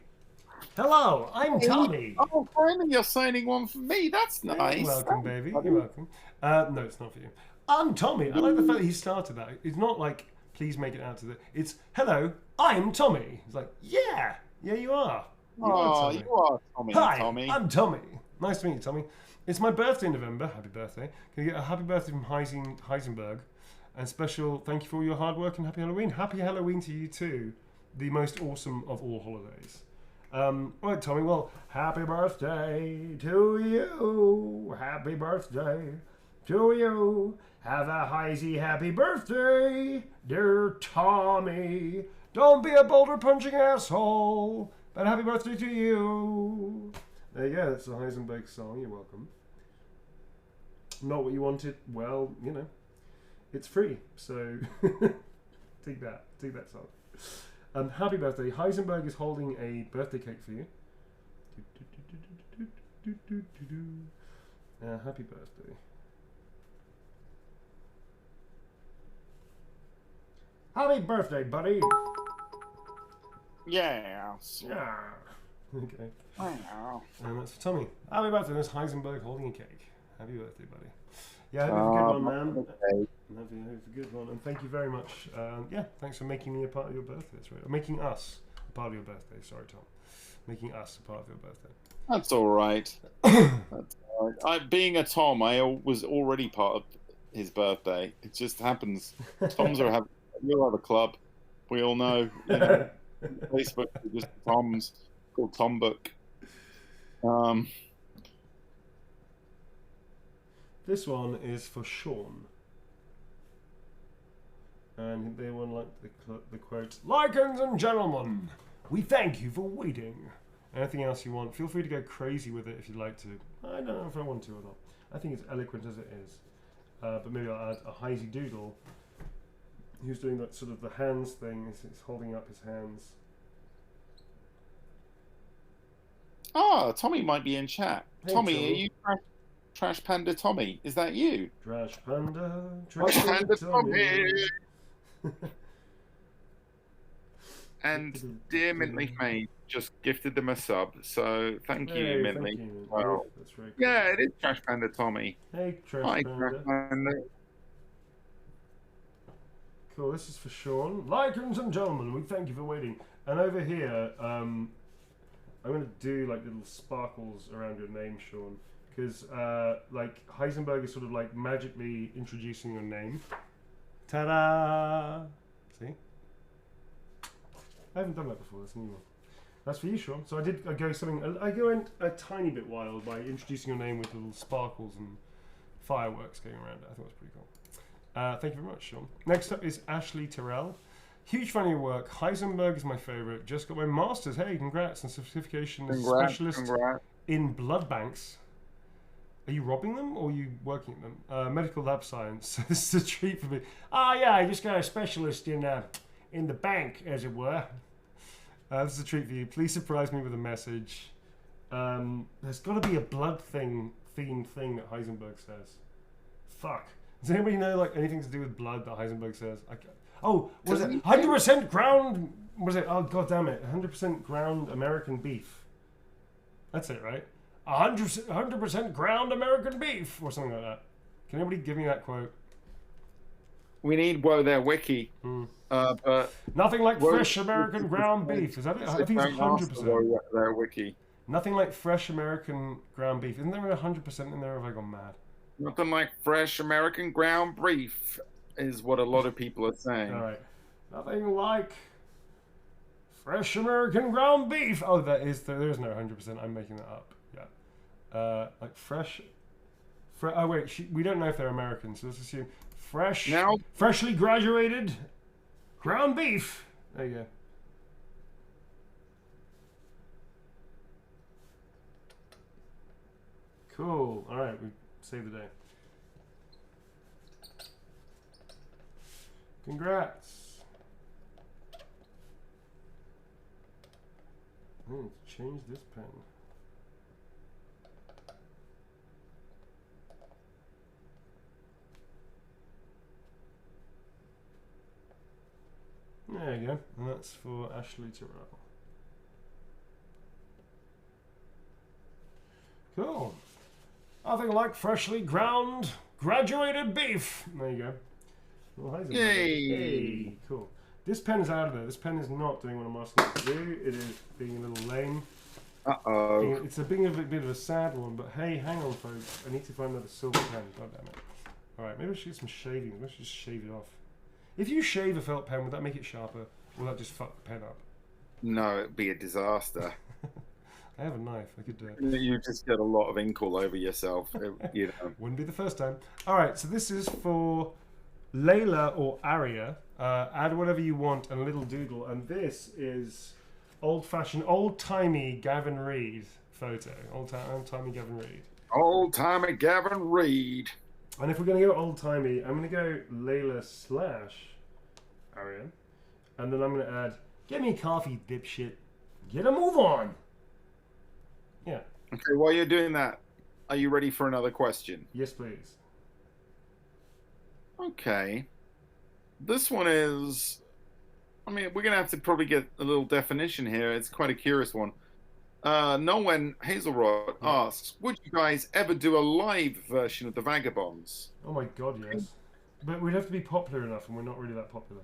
Hello, I'm Tommy. Oh, finally you're signing one for me. That's nice. You're welcome, baby. You're welcome. No, it's not for you. I'm Tommy. I like the fact that he started that. It's not like, please make it out to the... It's, hello, I'm Tommy. It's like, yeah, you are. You are Tommy. Hi, Tommy. I'm Tommy. Nice to meet you, Tommy. It's my birthday in November. Happy birthday. Can you get a happy birthday from Heisenberg? And special thank you for all your hard work and happy Halloween. Happy Halloween to you too. The most awesome of all holidays. Right, Tommy, well, happy birthday to you. Happy birthday to you. Have a Heisey happy birthday, dear Tommy. Don't be a boulder punching asshole, but happy birthday to you. There you go, that's a Heisenberg song, you're welcome. Not what you wanted, well, it's free, so take that song. Happy birthday. Heisenberg is holding a birthday cake for you. Happy birthday. Happy birthday, buddy. Yes. Yeah. Okay. Wow. And that's for Tommy. Happy birthday. There's Heisenberg holding a cake. Happy birthday, buddy. Yeah, have a good one, man. Okay. Have a good one. And thank you very much. Thanks for making me a part of your birthday. That's right. Or making us a part of your birthday. Sorry, Tom. Making us a part of your birthday. That's all right. That's all right. Being a Tom, I was already part of his birthday. It just happens. Toms are having... You'll have a club. We all know. Facebook is just Tom's, called Tom Book. This one is for Sean. And they one like the quote, "Lycans and gentlemen, we thank you for waiting." Anything else you want, feel free to go crazy with it if you'd like to. I don't know if I want to or not. I think it's eloquent as it is. But maybe I'll add a Heisey Doodle. Who's doing that sort of the hands thing, he's holding up his hands. Oh, Tommy might be in chat. Hey, Tommy, are you Trash Panda Tommy? Is that you? Trash Panda, Trash Panda Tommy. And dear Mintley May just gifted them a sub, so thank you, Mintley. Thank you. Well, that's very cool. yeah, it is Trash Panda Tommy. Hey, Trash Hi, Panda. Trash Panda. Cool, this is for Sean. Lycans and gentlemen, we thank you for waiting. And over here, I'm going to do like little sparkles around your name, Sean. Because like Heisenberg is sort of like magically introducing your name. Ta-da! See? I haven't done that before. That's a new one. That's for you, Sean. So I go in a tiny bit wild by introducing your name with little sparkles and fireworks going around it. I thought it was pretty cool. Thank you very much, Sean. Next up is Ashley Terrell. Huge fan of your work. Heisenberg is my favorite. Just got my master's. Hey, congrats and certification as specialist in blood banks. Are you robbing them or are you working at them? Medical lab science. This is a treat for me. Yeah, I just got a specialist in the bank, as it were. This is a treat for you. Please surprise me with a message. There's got to be a blood themed thing that Heisenberg says. Fuck. Does anybody know like anything to do with blood that Heisenberg says? Was it 100% ground? Was it? Oh god damn it! 100% ground American beef. That's it, right? 100% ground American beef, or something like that. Can anybody give me that quote? We need Whoa There Wiki. But nothing like fresh American ground beef. Is that it? I think it's 100%. Whoa There Wiki. Nothing like fresh American ground beef. Isn't there 100% in there? Or have I gone mad? Nothing like fresh American ground beef is what a lot of people are saying. All right. Nothing like fresh American ground beef. Oh, there is no 100%. I'm making that up. Yeah. Like fresh. Oh wait, we don't know if they're American, so let's assume freshly graduated ground beef. There you go. Cool. All right, we saved the day. Congrats. I need to change this pen. There you go. And that's for Ashley Terrell. Cool. Nothing like freshly ground graduated beef. There you go. Well, yay! Hey, cool. This pen is out of there. This pen is not doing what I'm asking it to do. It is being a little lame. Uh-oh. It's a bit of a sad one, but hey, hang on, folks. I need to find another silver pen. God damn it. Alright, maybe I should get some shaving. Maybe I should just shave it off. If you shave a felt pen, would that make it sharper? Or will that just fuck the pen up? No, it'd be a disaster. I have a knife. I could do it. You just get a lot of ink all over yourself. You know. Wouldn't be the first time. Alright, so this is for Layla or Aria. Add whatever you want and a little doodle. And this is old-fashioned, old-timey Gavin Reed photo. Old-timey Gavin Reed. Old-timey Gavin Reed. And if we're going to go old-timey, I'm going to go Layla / Aria. And then I'm going to add, get me coffee, dipshit. Get a move on. Yeah. Okay, while you're doing that, are you ready for another question? Yes, please. Okay. This one is... I mean, we're going to have to probably get a little definition here. It's quite a curious one. Noen Hazelrod asks, would you guys ever do a live version of The Vagabonds? Oh my god, yes. But we'd have to be popular enough, and we're not really that popular.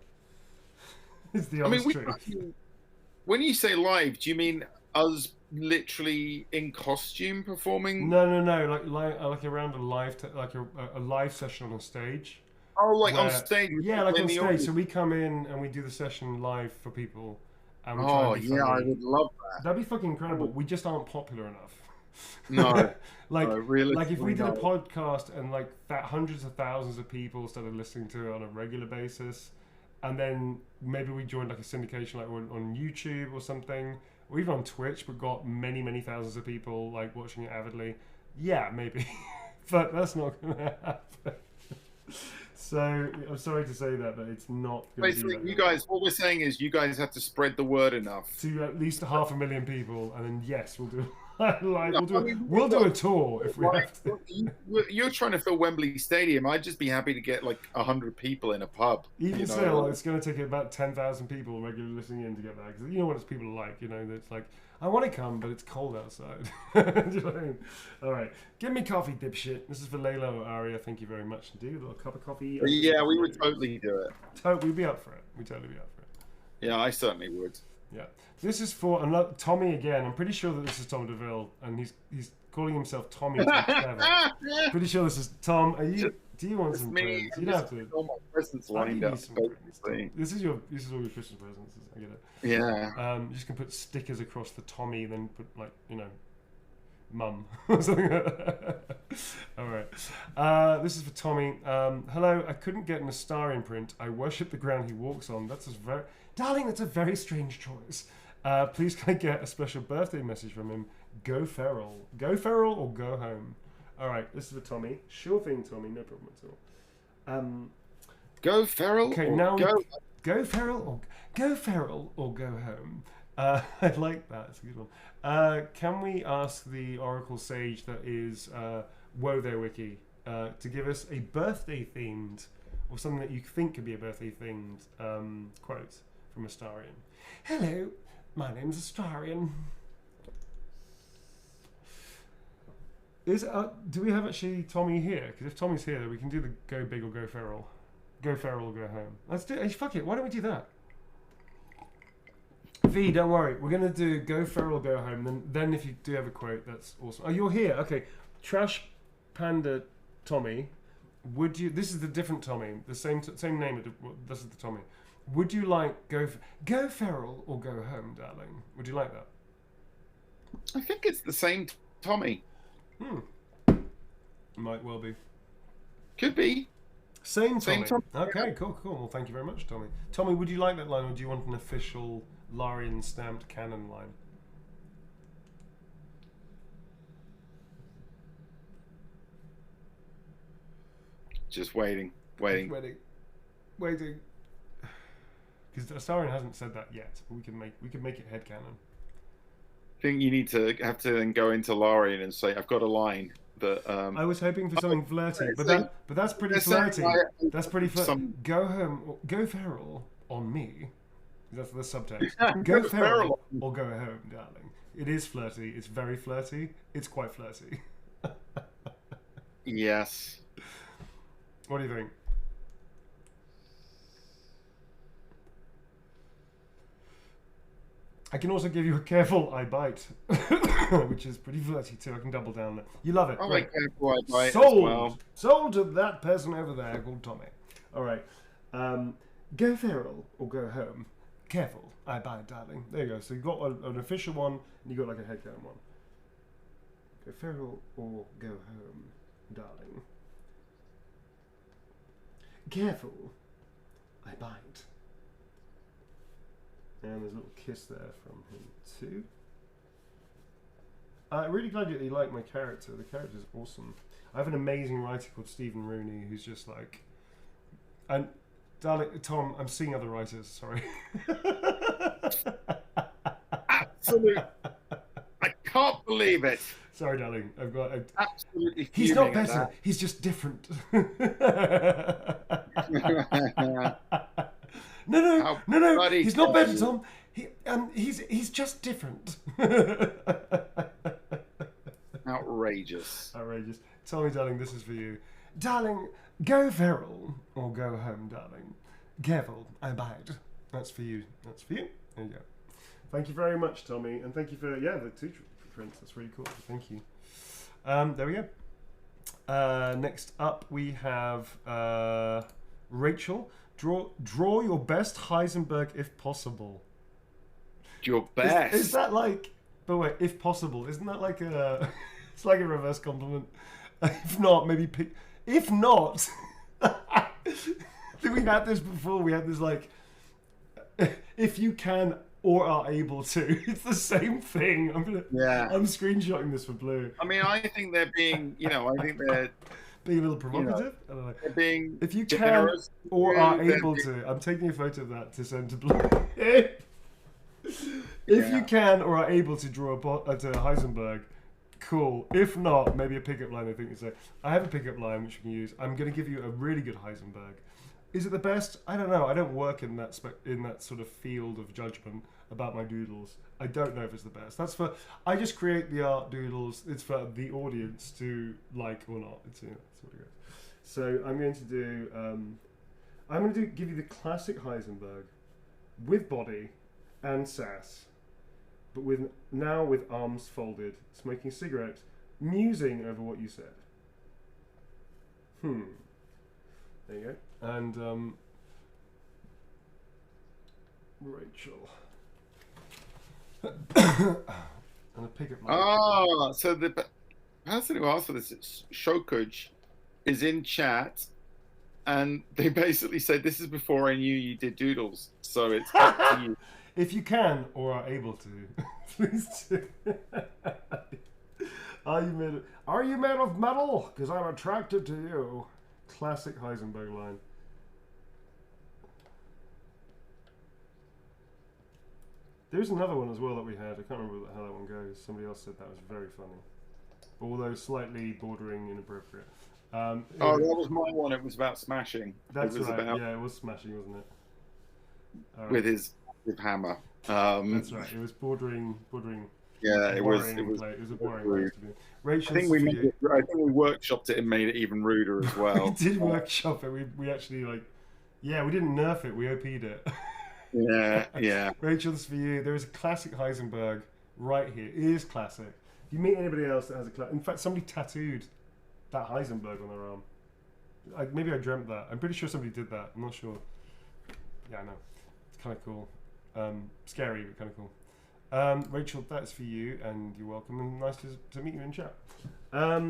It's the honest truth. When you say live, do you mean us literally in costume performing? No. Like around a live session on stage. Oh, like on stage? Yeah, like on stage. Audience. So we come in and we do the session live for people. And we try and be funny. I would love that. That'd be fucking incredible. We just aren't popular enough. No. Like if we did a podcast and like that hundreds of thousands of people started listening to it on a regular basis, and then maybe we joined like a syndication like on YouTube or something, or even on Twitch, but got many thousands of people like watching it avidly. Yeah, maybe. But that's not gonna happen. So I'm sorry to say that, but it's not. Basically, you guys, what we're saying is, you guys have to spread the word enough to at least 500,000 people, and then yes, we'll do. We'll do a tour if we have to. You're trying to fill Wembley Stadium. I'd just be happy to get like 100 people in a pub. Even still, it's going to take about 10,000 people regularly listening in to get that, because you know what it's people are like. You know, it's like, I want to come, but it's cold outside. Do you know what I mean? All right, give me coffee, dipshit. This is for Layla or Aria. Thank you very much indeed. A little cup of coffee. Yeah, we would totally do it. We'd be up for it. We'd totally be up for it. Yeah, I certainly would. Yeah. This is for another Tommy again. I'm pretty sure that this is Tom DeVille, and he's calling himself Tommy. Pretty sure this is Tom. Are you Do you want It's some me. presents? I'm You don't just have to. getting all my presents I'll lined give you up. some presents. Basically. This is all your Christmas presents. I get it. Yeah. You just can put stickers across the Tommy, then put like mum or something like that. All right. This is for Tommy. Hello. I couldn't get an Astarian print. I worship the ground he walks on. That's a very strange choice. Please can I get a special birthday message from him? Go feral. Go feral or go home. All right. This is for Tommy. Sure thing, Tommy. No problem at all. Go feral. Okay, or now go feral or go home. I like that. It's a good one. Can we ask the Oracle Sage that is Woe There Wiki to give us a birthday themed or something that you think could be a birthday themed quote from Astarian? Hello, my name's Astarian. Do we have actually Tommy here? Because if Tommy's here, we can do the go big or go feral. Go feral or go home. Let's do it. Fuck it. Why don't we do that? V, don't worry. We're gonna do go feral or go home. Then if you do have a quote, that's awesome. Oh, you're here. Okay. Trash Panda Tommy. Would you? This is the different Tommy. The same name. This is the Tommy. Would you like go feral or go home, darling? Would you like that? I think it's the same Tommy. Might well be. Could be. Same Tommy. Tommy. Okay, cool. Well, thank you very much, Tommy. Tommy, would you like that line, or do you want an official Larian stamped canon line? Just waiting. Waiting. Because Astarian hasn't said that yet, but we can make it headcanon. I think you need to have to then go into Larian and say, "I've got a line that." I was hoping for something flirty, but that's pretty flirty. That's pretty flirty. Go home, or go feral on me. That's the subtext. Go feral or go home, darling. It is flirty. It's very flirty. It's quite flirty. Yes. What do you think? I can also give you a careful I bite, which is pretty flirty too. I can double down there. You love it. Oh, Great. careful I bite Sold. as well. Sold to that person over there called Tommy. All right. Go feral or go home. Careful, I bite, darling. There you go. So you've got an official one, and you've got like a headcanon one. Go feral or go home, darling. Careful, I bite. And there's a little kiss there from him too. I'm really glad you like my character. The character's awesome. I have an amazing writer called Stephen Rooney who's just like... And darling, Tom, I'm seeing other writers, sorry. Absolutely. I can't believe it. Sorry, darling. Absolutely. He's not better. He's just different. No. He's not better, Tom. He's just different. Outrageous. Tommy, darling, this is for you. Darling, go feral or go home, darling. Careful, I bite. That's for you. There you go. Thank you very much, Tommy, and thank you for the two prints. That's really cool. Thank you. There we go. Next up, we have Rachel. Draw your best Heisenberg if possible. Your best. Is that like? But wait, if possible, isn't that like a? It's like a reverse compliment. If not, maybe pick. If not, I think we had this before. We had this like, if you can or are able to. It's the same thing. I'm screenshotting this for Blue. I mean, I think they're being. I think they're being a little provocative. I don't know. They're being if you generous can or are able to. I'm taking a photo of that to send to Blue. If you can or are able to draw a Heisenberg, cool. If not, maybe a pickup line. I think you say. I have a pickup line which you can use. I'm going to give you a really good Heisenberg. Is it the best? I don't know. I don't work in that sort of field of judgment about my doodles. I don't know if it's the best. I just create the art doodles. It's for the audience to like or not. That's what it goes. So I'm going to do. Give you the classic Heisenberg, with body, and sass, but with arms folded, smoking a cigarette, musing over what you said. There you go. And Rachel. And I pick up my. So the person who asked for this, Shokuj, is in chat, and they basically said this is before I knew you did doodles, so it's up to you. If you can or are able to, please do. Are you made of metal? Because I'm attracted to you. Classic Heisenberg line. There's another one as well that we had. I can't remember how that one goes. Somebody else said that was very funny, although slightly bordering inappropriate. That was my one. It was about smashing. That's it was right. about Yeah, it was smashing, wasn't it? With his hammer. That's right. It was bordering. Yeah, it was a boring rude. place to be. Rachel, I think we workshopped it and made it even ruder as well. We did workshop it. We actually we didn't nerf it. We OP'd it. Yeah. Rachel, this is for you. There is a classic Heisenberg right here. It is classic. If you meet anybody else that has a in fact, somebody tattooed that Heisenberg on their arm. Maybe I dreamt that. I'm pretty sure somebody did that. I'm not sure. Yeah, I know. It's kind of cool. Scary, but kind of cool. Rachel, that's for you, and you're welcome, and nice to meet you in chat.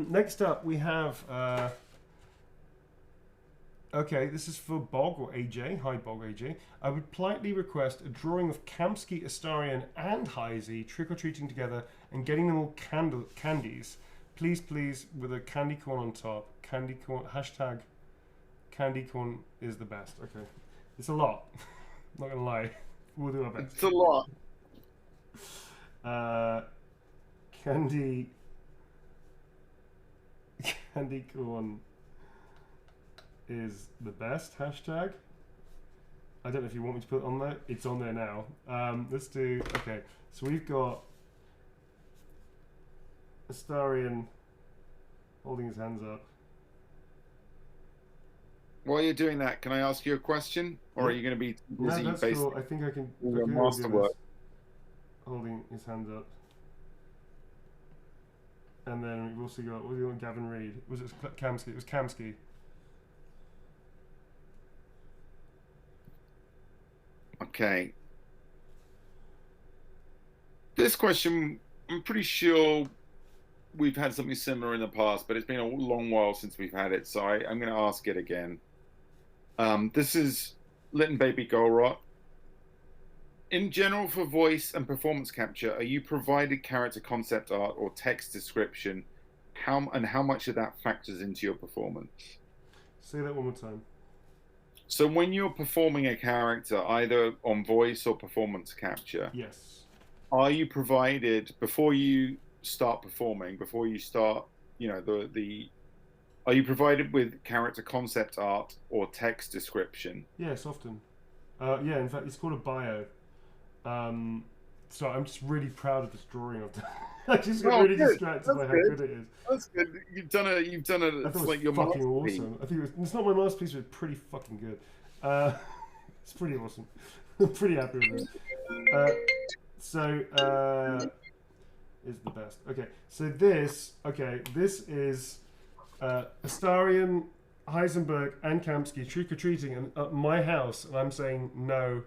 Next up, we have... okay, this is for Bog or AJ. Hi, Bog AJ. I would politely request a drawing of Kamsky, Astarion, and Heisey trick-or-treating together and getting them all candies. Please, with a candy corn on top. Candy corn, hashtag candy corn is the best. Okay. It's a lot. Not going to lie. We'll do our best. It's a lot. Candy corn is the best, hashtag. I don't know if you want me to put it on there. It's on there now. Let's do, okay. So we've got Astarion holding his hands up. While you're doing that, can I ask you a question? Or are you going to be busy? No, that's cool. I think I can masterwork. Holding his hands up. And then we've also got, what do you want, Gavin Reed? Was it Kamsky? It was Kamsky. Okay. This question, I'm pretty sure we've had something similar in the past, but it's been a long while since we've had it, so I'm going to ask it again. This is Litton Baby Golrot. In general, for voice and performance capture, are you provided character concept art or text description? How much of that factors into your performance? Say that one more time. So when you're performing a character, either on voice or performance capture, yes, are you provided before you start performing, before you start, are you provided with character concept art or text description? Yes, often. Yeah, in fact, it's called a bio. So I'm just really proud of this drawing I've done. I just got really distracted by how good it is. That's good. You've done it. It's like your fucking awesome. I think it's not my masterpiece, but it's pretty fucking good. It's pretty awesome. I'm pretty happy with it. Is the best. Okay, so this is Astarion, Heisenberg, and Kamsky trick-or-treating at my house, and I'm saying no,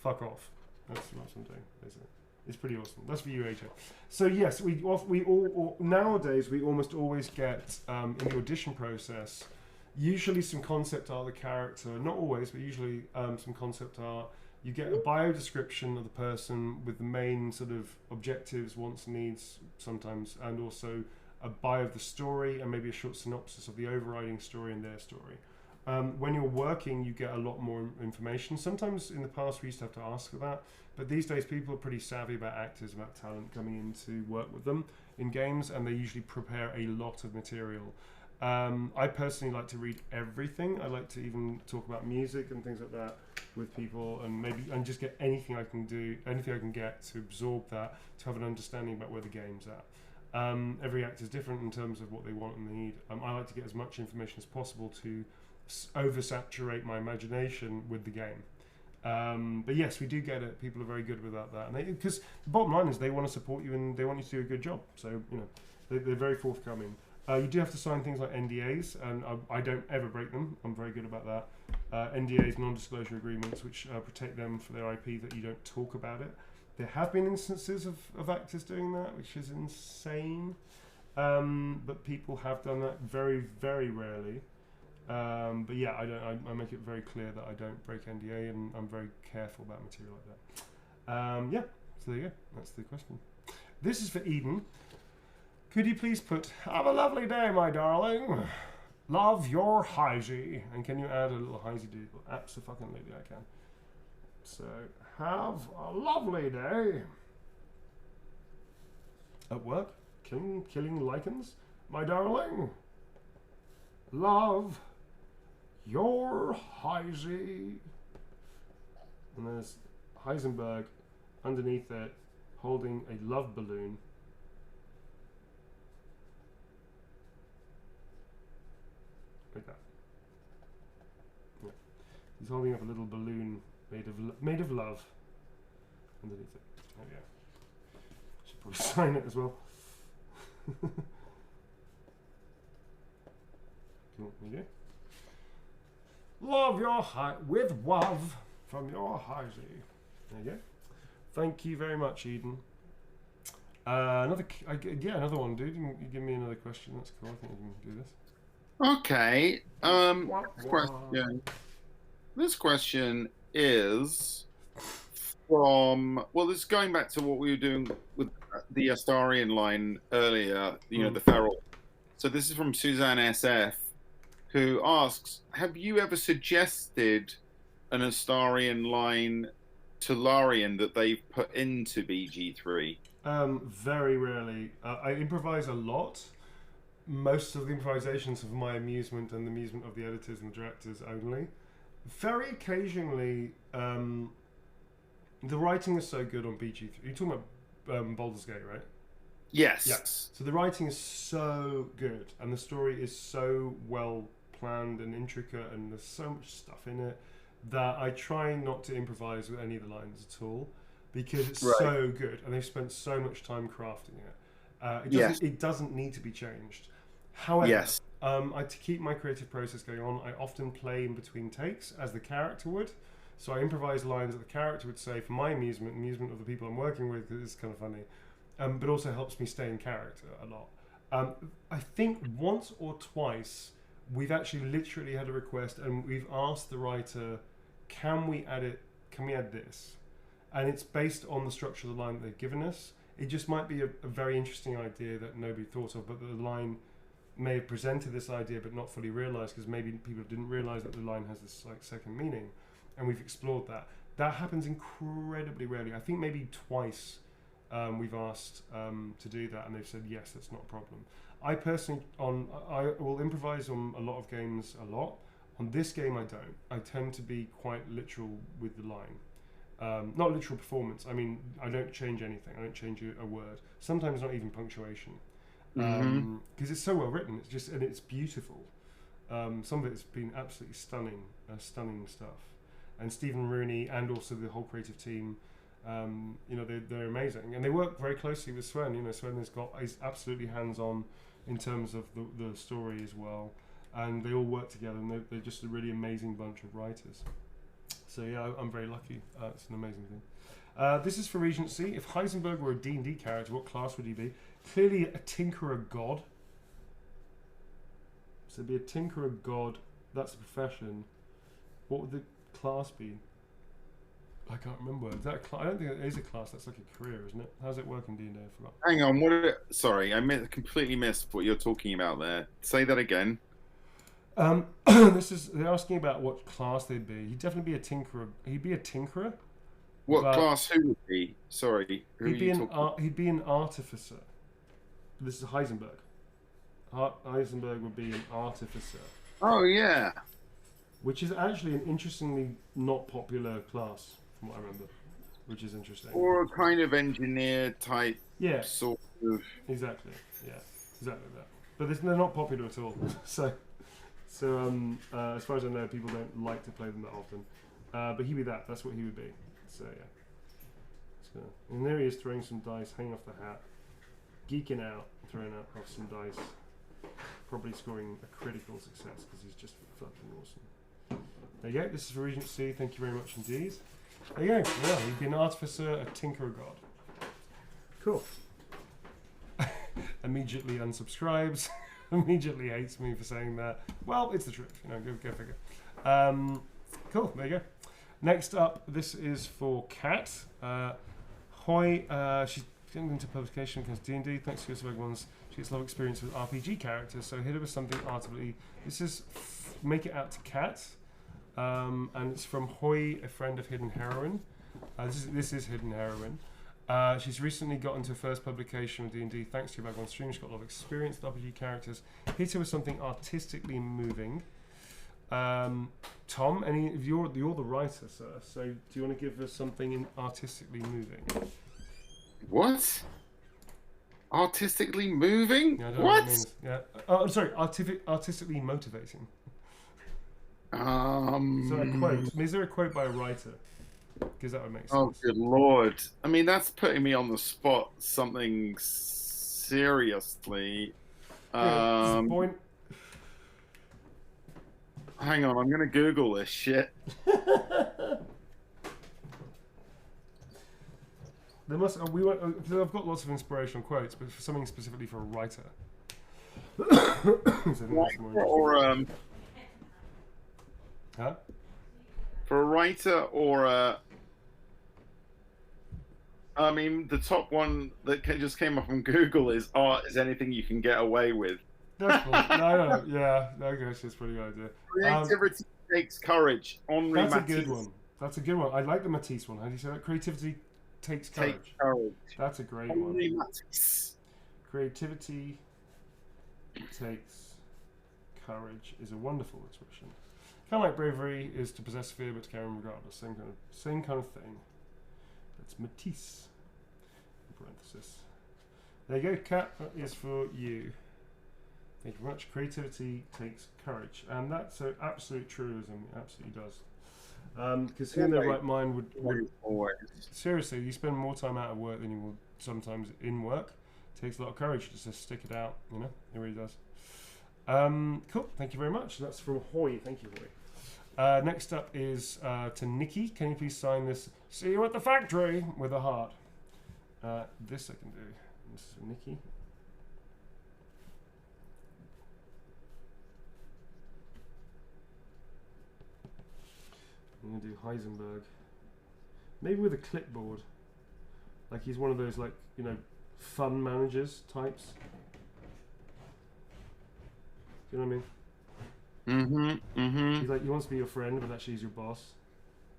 fuck off. That's what I'm doing, basically. It's pretty awesome. That's for you, AJ. So yes, we all nowadays we almost always get in the audition process, usually some concept art of the character. Not always, but usually some concept art. You get a bio description of the person with the main sort of objectives, wants, needs, sometimes, and also a bio of the story and maybe a short synopsis of the overriding story and their story. When you're working, you get a lot more information. Sometimes in the past we used to have to ask for that, but these days people are pretty savvy about actors, about talent coming in to work with them in games, and they usually prepare a lot of material. I personally like to read everything. I like to even talk about music and things like that with people, and just get anything I can get to absorb that, to have an understanding about where the game's at. Every actor is different in terms of what they want and need. I like to get as much information as possible to oversaturate my imagination with the game. But yes, we do get it. People are very good without that, because the bottom line is they want to support you and they want you to do a good job. So they're very forthcoming. You do have to sign things like NDAs, and I don't ever break them. I'm very good about that. NDAs, non-disclosure agreements, which protect them for their IP, that you don't talk about it. There have been instances of actors doing that, which is insane. But people have done that very, very rarely. But yeah, I make it very clear that I don't break NDA, and I'm very careful about material like that. Yeah, so there you go. That's the question. This is for Eden. Could you please put, "Have a lovely day, my darling. Love, your Heisey." And can you add a little Heisey doodle? Absolutely, I can. So, have a lovely day. At work, killing lichens, my darling. Love, your Heisey. And there's Heisenberg underneath it, holding a love balloon. Like that. Yeah. He's holding up a little balloon made of love underneath it. Oh yeah. Should probably sign it as well. Cool. There you go. Love your with love from your Heisey. There you go. Thank you very much, Eden. Another one, dude. You give me another question. That's cool. I think we can do this. Okay. This question is from, well, this is going back to what we were doing with the Astarian line earlier, the feral. So this is from Suzanne SF, who asks, have you ever suggested an Astarian line to Larian that they've put into BG3? Very rarely. I improvise a lot. Most of the improvisations are for my amusement and the amusement of the editors and the directors only. Very occasionally, the writing is so good on BG3. You're talking about Baldur's Gate, right? Yes. Yeah. So the writing is so good, and the story is so well planned and intricate, and there's so much stuff in it that I try not to improvise with any of the lines at all, because it's so good, and they've spent so much time crafting it. It doesn't need to be changed. However, to keep my creative process going on, I often play in between takes as the character would. So I improvise lines that the character would say for my amusement of the people I'm working with, because it's kind of funny, but also helps me stay in character a lot. I think once or twice we've actually literally had a request, and we've asked the writer, can we add this? And it's based on the structure of the line that they've given us. It just might be a very interesting idea that nobody thought of, but the line may have presented this idea but not fully realised, because maybe people didn't realise that the line has this second meaning, and we've explored that. That happens incredibly rarely. I think maybe twice we've asked to do that, and they've said yes, that's not a problem. I personally, I will improvise on a lot of games a lot. On this game, I don't. I tend to be quite literal with the line. Not literal performance. I mean, I don't change anything. I don't change a word. Sometimes not even punctuation. Because it's so well written. It's beautiful. Some of it's been absolutely stunning stuff. And Stephen Rooney and also the whole creative team, they're amazing, and they work very closely with Sven. Sven is absolutely hands-on in terms of the story as well, and they all work together, and they're just a really amazing bunch of writers. So yeah, I'm very lucky. It's an amazing thing. This is for Regency. If Heisenberg were a D&D character, what class would he be? Clearly a Tinkerer God. So be a Tinkerer God. That's a profession. What would the class be? I can't remember. Is that a I don't think it is a class. That's like a career, isn't it? How does it work in D&D? I forgot. Hang on. Sorry, I completely missed what you're talking about there. Say that again. They're asking about what class they'd be. He'd definitely be a Tinkerer. He'd be a Tinkerer. What class? Who would be? Sorry. He'd be an artificer. This is Heisenberg. Heisenberg would be an artificer. Oh yeah. Which is actually an interestingly not popular class, from what I remember. Which is interesting. Or a kind of engineer type. Yeah. Sort of. Exactly. Yeah. Exactly that. But they're not popular at all. So as far as I know, people don't like to play them that often. But he'd be that. That's what he would be. So yeah. And there he is throwing some dice, hanging off the hat, geeking out, throwing off some dice. probably scoring a critical success because he's just fucking awesome. There you go. This is for Regent C. Thank you very much indeed. There you go. Yeah, you've been an artificer, a tinkerer god. Cool. Immediately unsubscribes. Immediately hates me for saying that. Well, it's the truth. You know, go figure. Cool. There you go. Next up, this is for Kat. Hoi. She's getting into publication because D&D. Thanks to your ones. She gets a lot of experience with RPG characters. So hit her with something artfully. This is Make It Out to Kat. And it's from Hoi, a friend of Hidden Heroine. This is Hidden Heroine. She's recently got into her first publication of D&D thanks to your back on stream. She's got a lot of experience with RPG characters. Hit her with something artistically moving. Tom, you're the writer, sir. So do you want to give us something artistically moving? What? Artistically moving? Yeah, what? Yeah. I'm sorry. Artistically motivating. So a quote. Is there a quote by a writer? Because that would make sense. Oh, good lord! I mean, that's putting me on the spot. Something seriously. Point. Hang on, I'm gonna Google this shit. There must. I've got lots of inspirational quotes, but for something specifically for a writer. Huh? For a writer or a. I mean, the top one that just came up on Google is art is anything you can get away with. That's cool. No, yeah, I guess it's a pretty good idea. Creativity takes courage. Henri That's Matisse. a good one. That's a good one. I like the Matisse one. How do you say that? Creativity takes courage. That's a great Henri one. Matisse. Creativity takes courage is a wonderful expression. Kind of like bravery is to possess fear but to carry on regardless. Same kind of thing. That's Matisse. In parenthesis. There you go, Kat. That is for you. Thank you very much. Creativity takes courage, and that's an absolute truism. It absolutely does. Because who in their right mind would seriously? You spend more time out of work than you will sometimes in work. It takes a lot of courage just to stick it out. You know, it really does. Cool. Thank you very much. That's from Hoi. Thank you, Hoi. Next up is to Nikki. Can you please sign this? See you at the factory with a heart. This I can do. This is for Nikki. I'm gonna do Heisenberg. Maybe with a clipboard. Like he's one of those fun managers types. Do you know what I mean? He's like, he wants to be your friend, but actually he's your boss.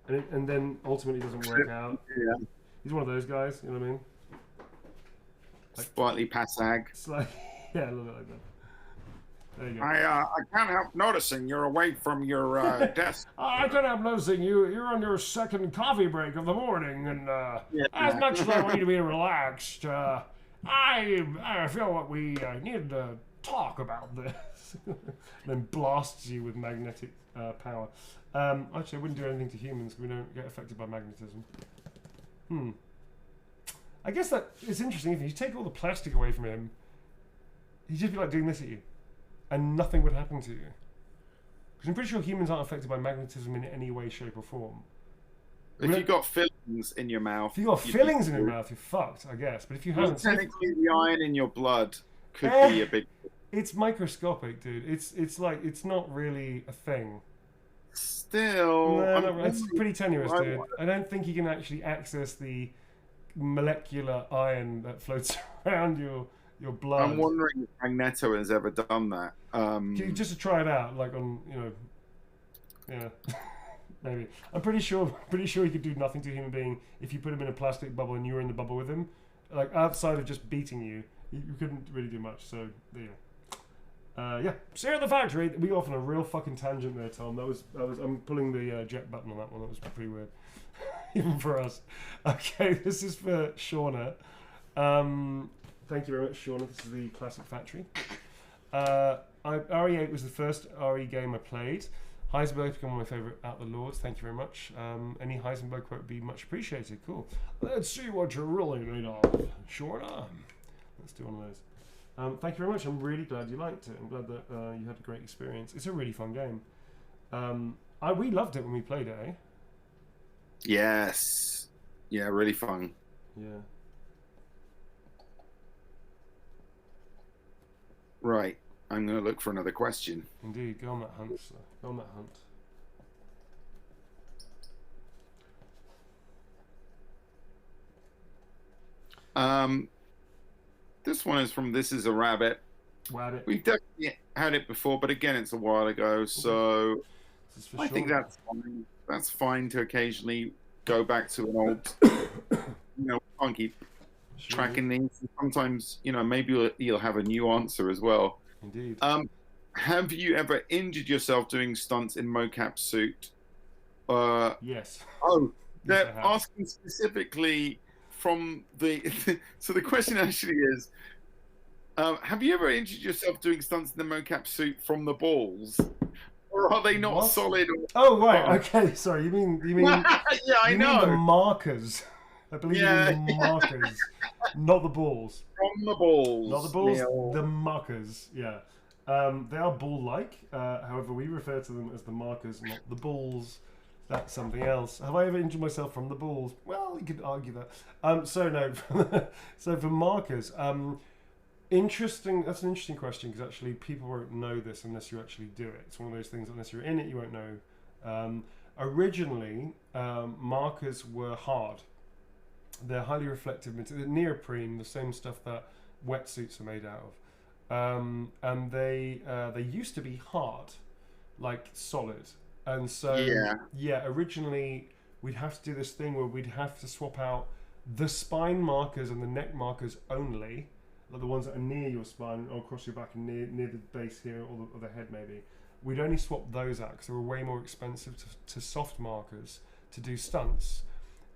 And then ultimately doesn't work out. Yeah. He's one of those guys, you know what I mean? Slightly passag. Yeah, a little bit like that. There you go. I can't help noticing you're away from your desk. I can't help noticing you're on your second coffee break of the morning, and as much as I want you to be relaxed, I feel that we need to talk about this. Then blasts you with magnetic power. Actually, I wouldn't do anything to humans because we don't get affected by magnetism. I guess that it's interesting. If you take all the plastic away from him, he'd just be like doing this at you, and nothing would happen to you. Because I'm pretty sure humans aren't affected by magnetism in any way, shape, or form. If you've got fillings in your mouth, if you've got fillings in your mouth, you're fucked, I guess. But if you haven't, technically the iron in your blood could be a big. It's microscopic, dude. It's like it's not really a thing. Still, no, it's pretty tenuous, dude. I don't think you can actually access the molecular iron that floats around your blood. I'm wondering if Magneto has ever done that. Just to try it out, like on yeah, maybe. I'm pretty sure he could do nothing to a human being if you put him in a plastic bubble and you were in the bubble with him. Like outside of just beating you, you couldn't really do much. So there you go. Yeah, see you at the factory. We got off on a real fucking tangent there, Tom. That was. I'm pulling the jet button on that one. That was pretty weird, even for us. Okay, this is for Shauna. Thank you very much, Shauna. This is the classic factory. RE8 was the first RE game I played. Heisenberg became one of my favourite Out the Lords. Thank you very much. Any Heisenberg quote would be much appreciated. Cool. Let's see what you're really made of, Shauna. Let's do one of those. Thank you very much. I'm really glad you liked it. I'm glad that you had a great experience. It's a really fun game. We loved it when we played it, eh? Yes. Yeah, really fun. Yeah. Right. I'm going to look for another question. Indeed. Go on that hunt, sir. Go on that hunt. This one is from This Is a Rabbit. Rabbit. We've definitely had it before, but again, it's a while ago, so I think that's fine. That's fine to occasionally go back to an old, can't keep tracking these. Sometimes, maybe you'll have a new answer as well. Indeed. Have you ever injured yourself doing stunts in mocap suit? Yes. Oh, they're asking specifically from the. So the question actually is, have you ever injured yourself doing stunts in the mocap suit from the balls, or are they not solid? Oh right, okay. Sorry, you mean? Yeah, I know. Mean the markers. I believe you mean the markers, not the balls. From the balls. Not the balls. Neil. The markers. Yeah. They are ball-like. However, we refer to them as the markers, not the balls. That's something else. Have I ever injured myself from the balls? Well, you could argue that. So no. So for markers, interesting. That's an interesting question because actually people won't know this unless you actually do it. It's one of those things. Unless you're in it, you won't know. Originally, markers were hard. They're highly reflective material, neoprene, the same stuff that wetsuits are made out of, and they used to be hard, like solid. And so originally we'd have to do this thing where we'd have to swap out the spine markers and the neck markers only, like the ones that are near your spine or across your back and near the base here or the head maybe. We'd only swap those out because they were way more expensive to soft markers to do stunts.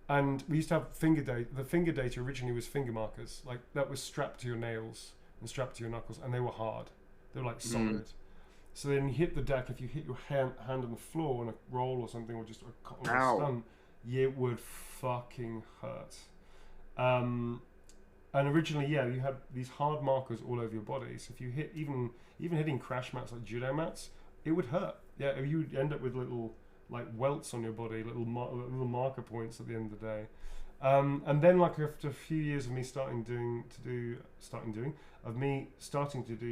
And we used to have finger data. The finger data originally was finger markers, like that was strapped to your nails and strapped to your knuckles, and they were hard. They were like solid. So then you hit the deck. If you hit your hand on the floor on a roll or something, or just a stunt, it would fucking hurt. And originally, you had these hard markers all over your body. So if you hit even hitting crash mats like judo mats, it would hurt. Yeah, you would end up with little like welts on your body, little marker points at the end of the day. And then like after a few years of me starting to do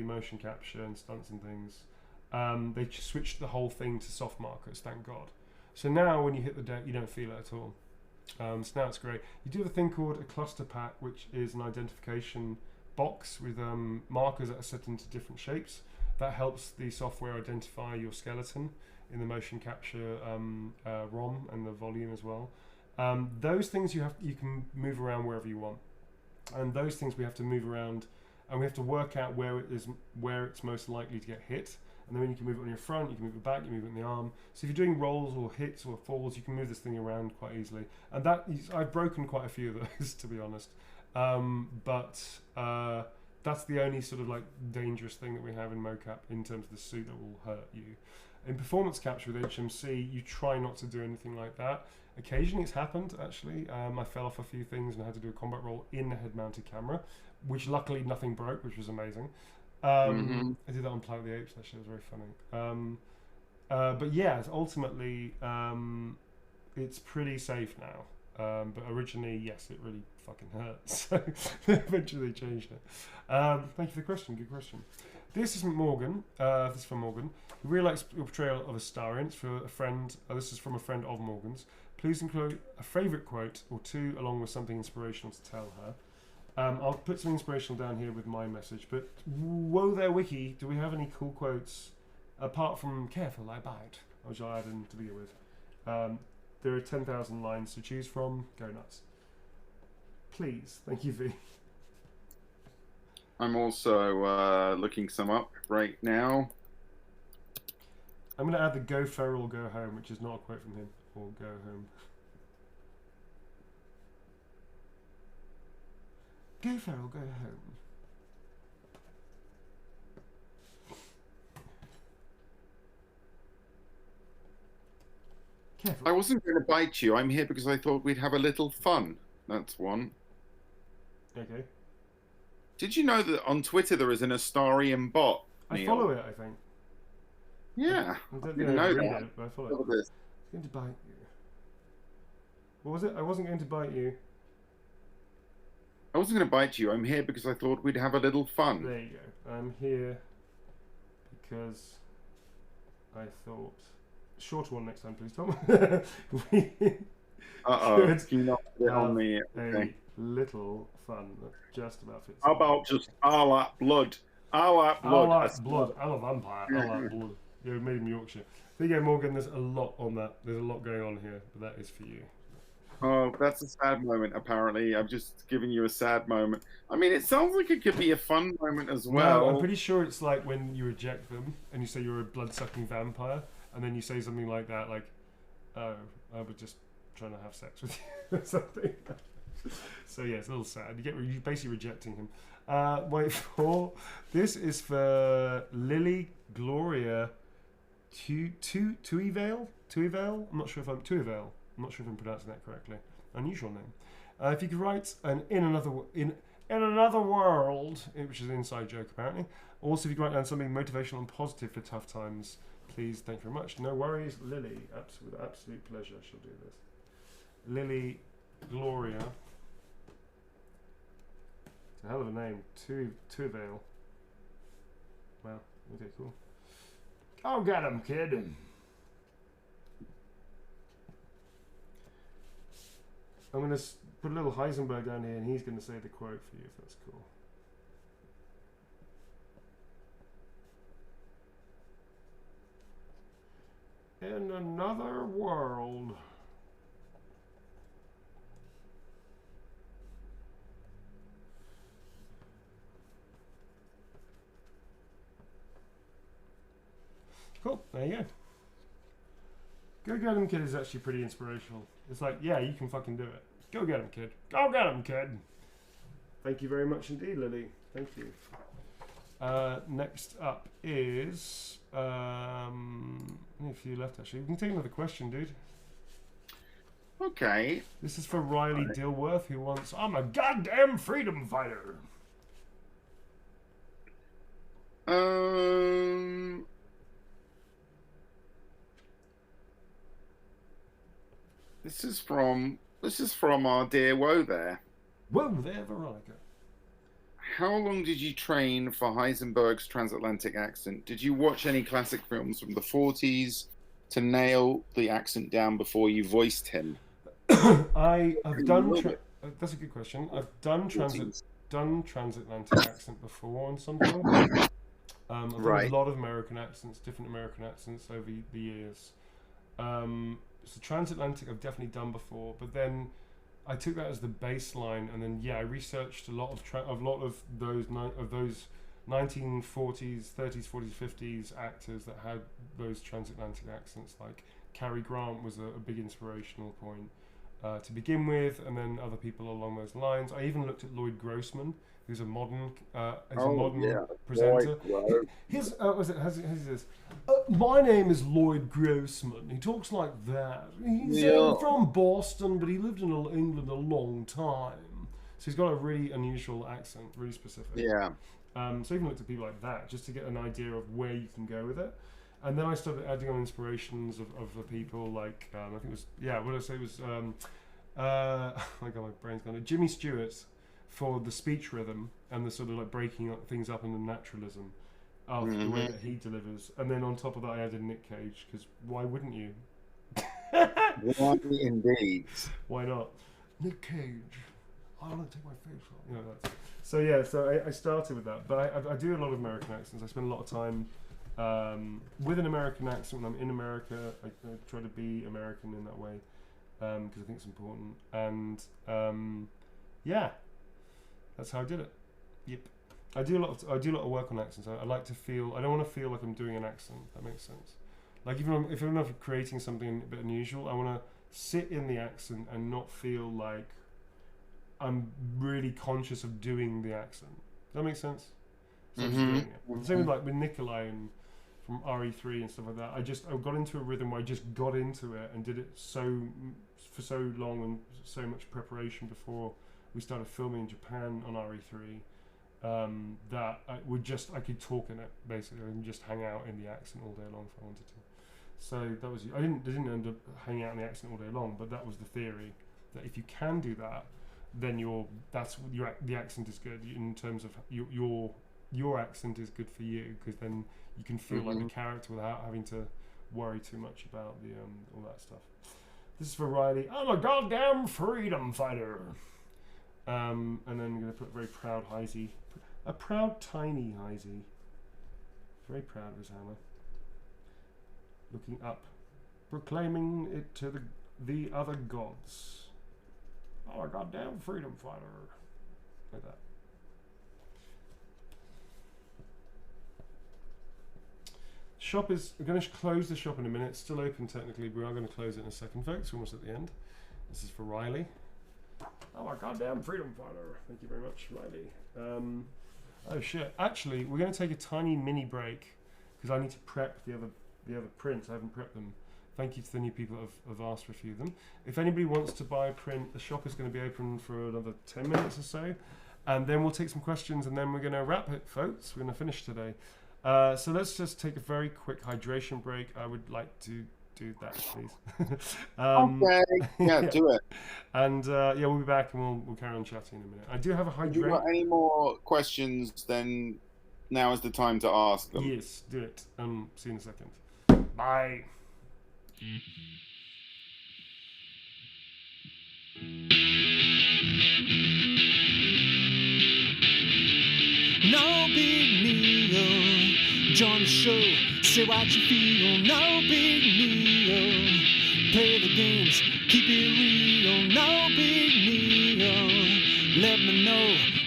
motion capture and stunts and things, they switched the whole thing to soft markers, thank God. So now when you hit the deck, you don't feel it at all. So now it's great. You do a thing called a cluster pack, which is an identification box with markers that are set into different shapes. That helps the software identify your skeleton in the motion capture ROM and the volume as well. Those things you can move around wherever you want, and those things we have to move around, and we have to work out where it's most likely to get hit. And then when you can move it on your front, you can move it back, you move it in the arm. So if you're doing rolls or hits or falls, you can move this thing around quite easily. And I've broken quite a few of those, to be honest. But that's the only sort of like dangerous thing that we have in mocap in terms of the suit that will hurt you. In performance capture with HMC, you try not to do anything like that. Occasionally it's happened, actually. I fell off a few things and had to do a combat roll in a head-mounted camera, which luckily nothing broke, which was amazing. I did that on Planet of the Apes, actually. It was very funny. But yeah, ultimately, it's pretty safe now. But originally, yes, it really fucking hurt. So they eventually changed it. Thank you for the question. Good question. This is Morgan. This is from Morgan. We really likes your portrayal of Astarion. It's for a friend. This is from a friend of Morgan's. Please include a favourite quote or two, along with something inspirational to tell her. I'll put some inspirational down here with my message. But whoa there, Wiki. Do we have any cool quotes apart from "Careful, I bite," which I add in to begin with? There are 10,000 lines to choose from. Go nuts. Please. Thank you, V. I'm also looking some up right now. I'm going to add the "Go Feral, Go Home," which is not a quote from him. Or "Go Home." Go Feral, Go Home. Careful. I wasn't going to bite you. I'm here because I thought we'd have a little fun. That's one. Okay. Did you know that on Twitter there is an Astarian bot? I Neil? follow it, I think. Yeah, I don't didn't know read that. it, but I follow Look it. at this. It's going to bite you. What was it? I wasn't going to bite you. I wasn't going to bite you. I'm here because I thought we'd have a little fun. There you go. I'm here because I thought... Shorter one next time, please, Tom. Uh-oh. Can you not put it on me? Okay. A little fun. That just about fits. How about just I like blood? I like blood. I like blood. I'm a vampire. I like blood. You're made in Yorkshire. There you go, Morgan. There's a lot on that. There's a lot going on here, but that is for you. Oh, that's a sad moment, apparently. I'm just giving you a sad moment. I mean, it sounds like it could be a fun moment as well. No, I'm pretty sure it's like when you reject them and you say you're a blood-sucking vampire, and then you say something like that, like, oh, I was just trying to have sex with you or something. So yeah, it's a little sad. You're basically rejecting him. Wait for... This is for Lily Gloria Tuivale? Tuivale? I'm not sure if I'm... Tuivale. I'm not sure if I'm pronouncing that correctly. Unusual name. If you could write an in another world, which is an inside joke apparently. Also, if you could write down something motivational and positive for tough times, please. Thank you very much. No worries, Lily. With absolute pleasure, she'll do this. Lily Gloria. It's a hell of a name. Tuivale. Wow. Okay, cool. Go get him, kid. I'm going to put a little Heisenberg down here and he's going to say the quote for you, if that's cool. In another world. Cool, there you go. Go get him, kid is actually pretty inspirational. It's like, yeah, you can fucking do it. Go get him, kid. Go get him, kid. Thank you very much indeed, Lily. Thank you. Next up is... only a few left, actually. We can take another question, dude. Okay. This is for Riley Dilworth, who wants... I'm a goddamn freedom fighter. This is from our dear Woe there. Whoa there, Veronica. How long did you train for Heisenberg's transatlantic accent? Did you watch any classic films from the 40s to nail the accent down before you voiced him? I have done... that's a good question. I've done transatlantic accent before on something. I've done a lot of American accents, different American accents over the years. So transatlantic I've definitely done before, but then I took that as the baseline, and then I researched a lot of those 1940s, 30s, 40s, 50s actors that had those transatlantic accents. Like Cary Grant was a big inspirational point to begin with, and then other people along those lines. I even looked at Lloyd Grossman, who's a modern presenter. How's this? My name is Lloyd Grossman. He talks like that. He's from Boston, but he lived in England a long time. So he's got a really unusual accent, really specific. Yeah. So I even looked at people like that, just to get an idea of where you can go with it. And then I started adding on inspirations of the people like, I think it was, what did I say? It was, oh my God, my brain's gone. Jimmy Stewart for the speech rhythm and the sort of like breaking things up in the naturalism of the way that he delivers. And then on top of that, I added Nick Cage, because why wouldn't you? Why indeed? Why not? Nick Cage. I want to take my face off. You know, that's, so I started with that. But I do a lot of American accents. I spend a lot of time with an American accent when I'm in America. I try to be American in that way because I think it's important. And that's how I did it. Yep. I do a lot of work on accents. I like to feel. I don't want to feel like I'm doing an accent. That makes sense. Like even if I'm creating something a bit unusual, I want to sit in the accent and not feel like I'm really conscious of doing the accent. Does that make sense? So I'm just doing it. Same with like with Nikolai and from RE3 and stuff like that. I got into a rhythm where I just got into it and did it for so long and so much preparation before we started filming in Japan on RE3. that I could talk in it basically and just hang out in the accent all day long if I wanted to. So that was, I didn't end up hanging out in the accent all day long, but that was the theory, that if you can do that, then the accent is good in terms of your accent is good for you, because then you can feel like the character without having to worry too much about the all that stuff. This is for Riley. I'm a goddamn freedom fighter. And then I'm going to put very proud Heisey. A proud tiny Heisey. Very proud of his hammer. Looking up. Proclaiming it to the other gods. I'm a goddamn freedom fighter. Like that. Shop is, we're going to close the shop in a minute. It's still open technically, but we are going to close it in a second, folks. We're almost at the end. This is for Riley. Oh, my goddamn freedom fighter. Thank you very much, Riley. Oh shit. Actually, we're going to take a tiny mini break because I need to prep the other prints. I haven't prepped them. Thank you to the new people that have asked for a few of them. If anybody wants to buy a print, the shop is going to be open for another 10 minutes or so. And then we'll take some questions and then we're going to wrap it, folks. We're going to finish today. So let's just take a very quick hydration break. I would like to do that, please. Okay, yeah, do it. And yeah, we'll be back and we'll carry on chatting in a minute. I do have a hydration. If you've got any more questions, then now is the time to ask them. Yes, do it. See you in a second. Bye. No big deal, join the show, say what you feel. No big deal, play the games, keep it real. No big deal, let me know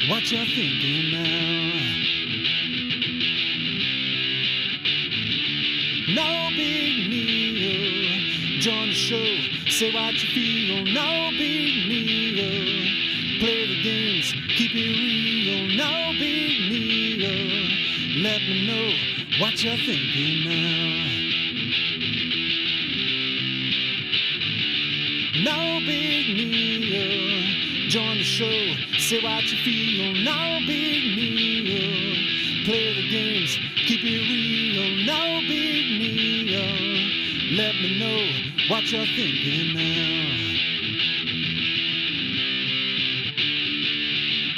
what you're thinking now. No big deal, join the show, say what you feel. No big deal, play the games, keep it real. No big deal, let me know what you're thinking now. No big deal, join the show, say what you feel. No big deal, play the games, keep it real. No big deal, let me know what you're thinking now.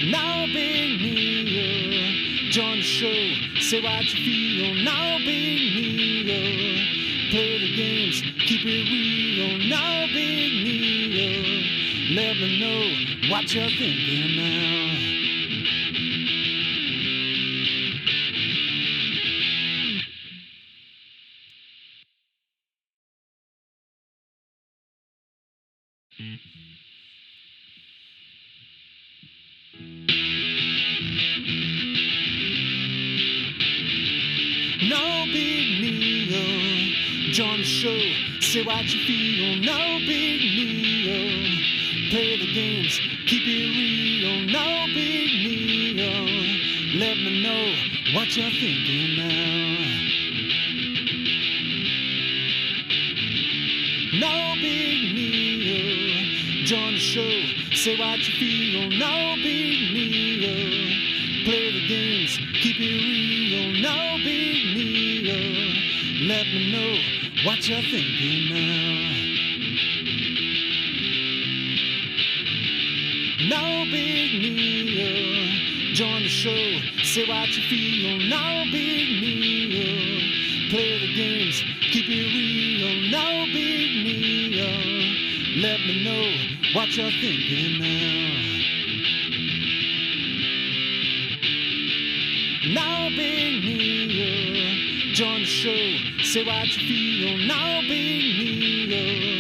No big deal, join the show, say what you feel. No big deal, play the games, keep it real. No big deal, let me know what you're thinking now. No big deal, join the show, say what you feel. No big deal, play the games, keep it real. No big deal, let me know what you're thinking now. No big deal, join the show, say what you feel. No big deal, play the games, keep it real. No big deal, let me know what you're thinking now. No big deal, join the show, say what you feel. No big deal, play the games, keep it real. No big deal, let me know what you're thinking now. No big deal, join the show, say what you feel. No big deal,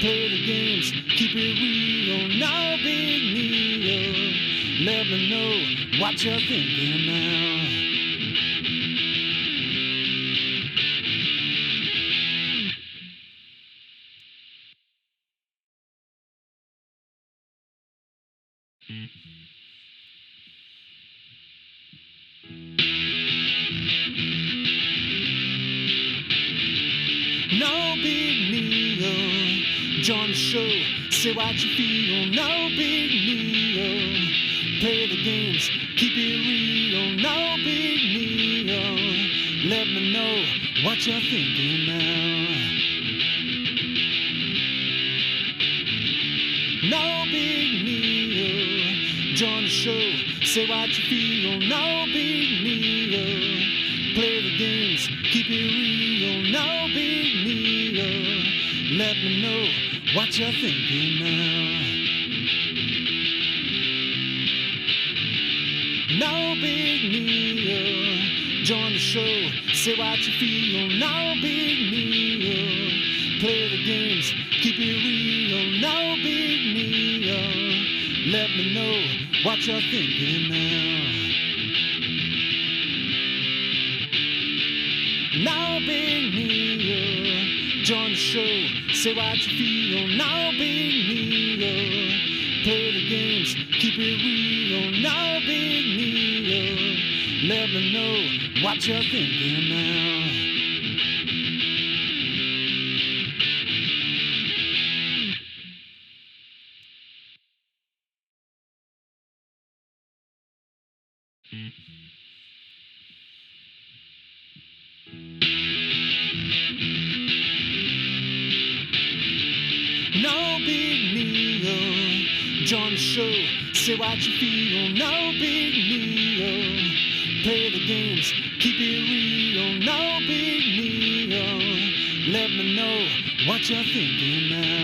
play the games, keep it real. No big deal, let me know what you're thinking now. No big deal, join the show, say what you feel. No big deal, play the games, keep it real, no big deal. Let me know what you're thinking now. No big deal. Join the show, say what you feel, no big deal. Play the games, keep it real, no big deal. Let me know what you're thinking now. No big deal. Join the show, say what you feel, no big deal. Play the games, keep it real, no big deal. Let me know what you're thinking now. No big deal. Join the show, say what you feel, no big deal. Play the games, keep it real, no big deal. Let me know what you're thinking now. No big deal. Join the show, say what you feel, no big deal. Play the games, keep it real, no big deal. Let me know what you're thinking now.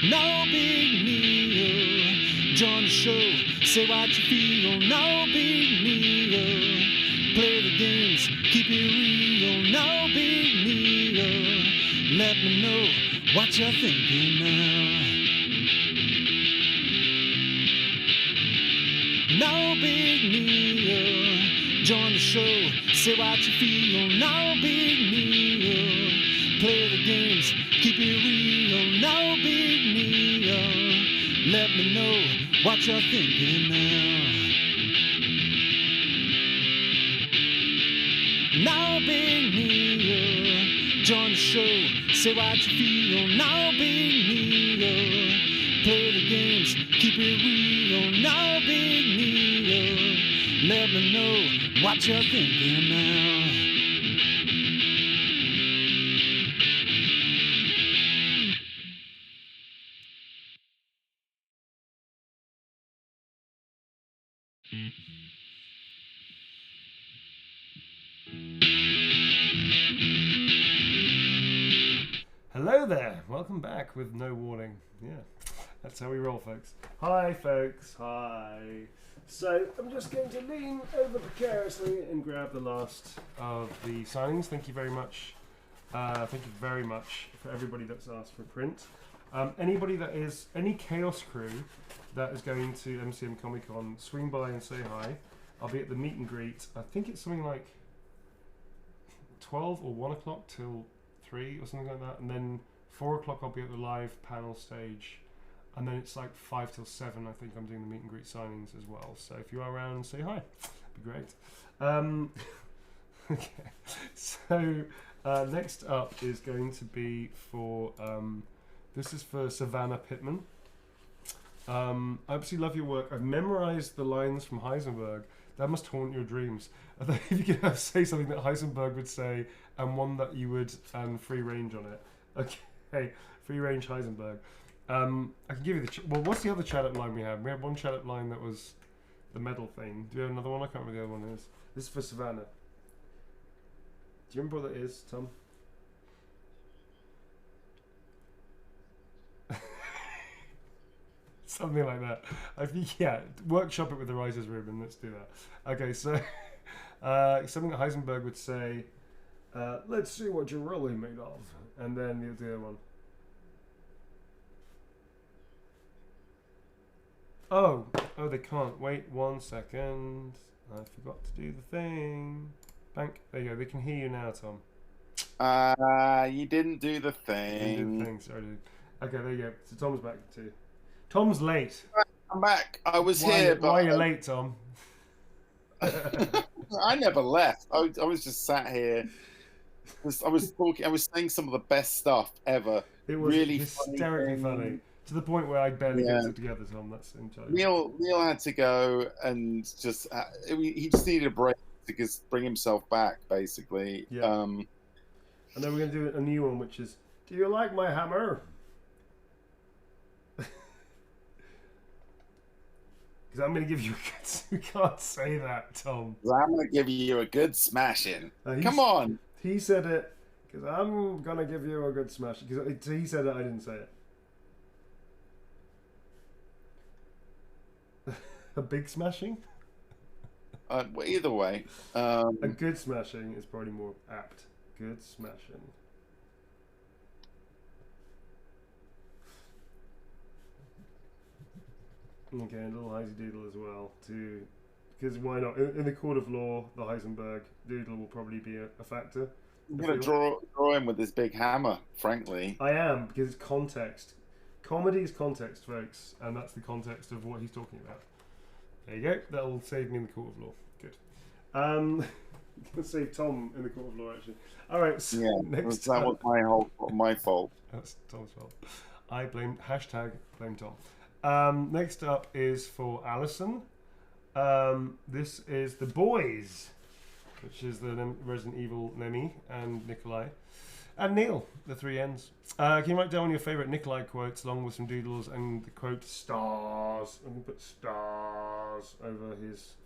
No big deal. Join the show, say what you feel, no big deal. Play the games, keep it real, no big deal. Let me know what you're thinking now. No big deal. Join the show, say what you feel, no big deal. Play the games, keep it real, no big deal. Let me know what you're thinking now. No big deal. Join the show, say what you feel, no big deal. Play the games, keep it real, no big deal. Let me know what you're thinking now. Hello there, welcome back with no warning. Yeah, that's how we roll, folks. Hi, folks, hi. So, I'm just going to lean over precariously and grab the last of the signings. Thank you very much. Thank you very much for everybody that's asked for print. Anybody that is, any Chaos crew that is going to MCM Comic Con, swing by and say hi. I'll be at the meet and greet. I think it's something like 12 or 1 o'clock till 3 or something like that, and then 4 o'clock I'll be at the live panel stage, and then it's like 5 till 7 I think I'm doing the meet and greet signings as well. So if you are around, say hi, it'd be great. Okay, so next up is going to be for this is for Savannah Pittman. I absolutely love your work. I've memorized the lines from Heisenberg. That must haunt your dreams. I think if you could say something that Heisenberg would say and one that you would free range on it. Okay, free range Heisenberg. I can give you the... well, what's the other chat-up line we have? We have one chat-up line that was the medal thing. Do we have another one? I can't remember the other one is. This is for Savannah. Do you remember what that is, Tom? Something like that. I think, yeah, workshop it with the writers' room and let's do that. Okay, so something that Heisenberg would say, let's see what you're really made of. And then the other one. Oh, they can't. Wait 1 second. I forgot to do the thing. Bank. There you go. They can hear you now, Tom. You didn't do the You thing. did the thing. Sorry, dude. Okay, there you go. So Tom's back too. Tom's late. I'm back. I was Why, here, but why are you late, Tom? I never left. I was just sat here. I was talking. I was saying some of the best stuff ever. It was really hysterically funny. To the point where I barely Yeah. kept it together, Tom. That's entirely. Neil had to go and just he just needed a break to just bring himself back, basically. Yeah. And then we're going to do a new one, which is, do you like my hammer? Because I'm going to give you a good... You can't say that, Tom. I'm going to give you a good smashing. Come on. He said it, because I'm going to give you a good smashing. Because he said it, I didn't say it. A big smashing? Well, either way. A good smashing is probably more apt. Good smashing. Okay, a little Heisey Doodle as well, too. Because why not? In the court of law, the Heisenberg Doodle will probably be a factor. I'm going to draw him with this big hammer, frankly. I am, because it's context. Comedy is context, folks, and that's the context of what he's talking about. There you go. That'll save me in the court of law. Good. Let's save Tom in the court of law, actually. All right. So yeah, next that was my fault. That's Tom's fault. I blame Tom. Next up is for Alison. This is The Boys, which is the Resident Evil Nemi and Nikolai. And Neil, the three N's. Can you write down your favourite Nikolai quotes along with some doodles and the quote stars? I'm going to put stars over his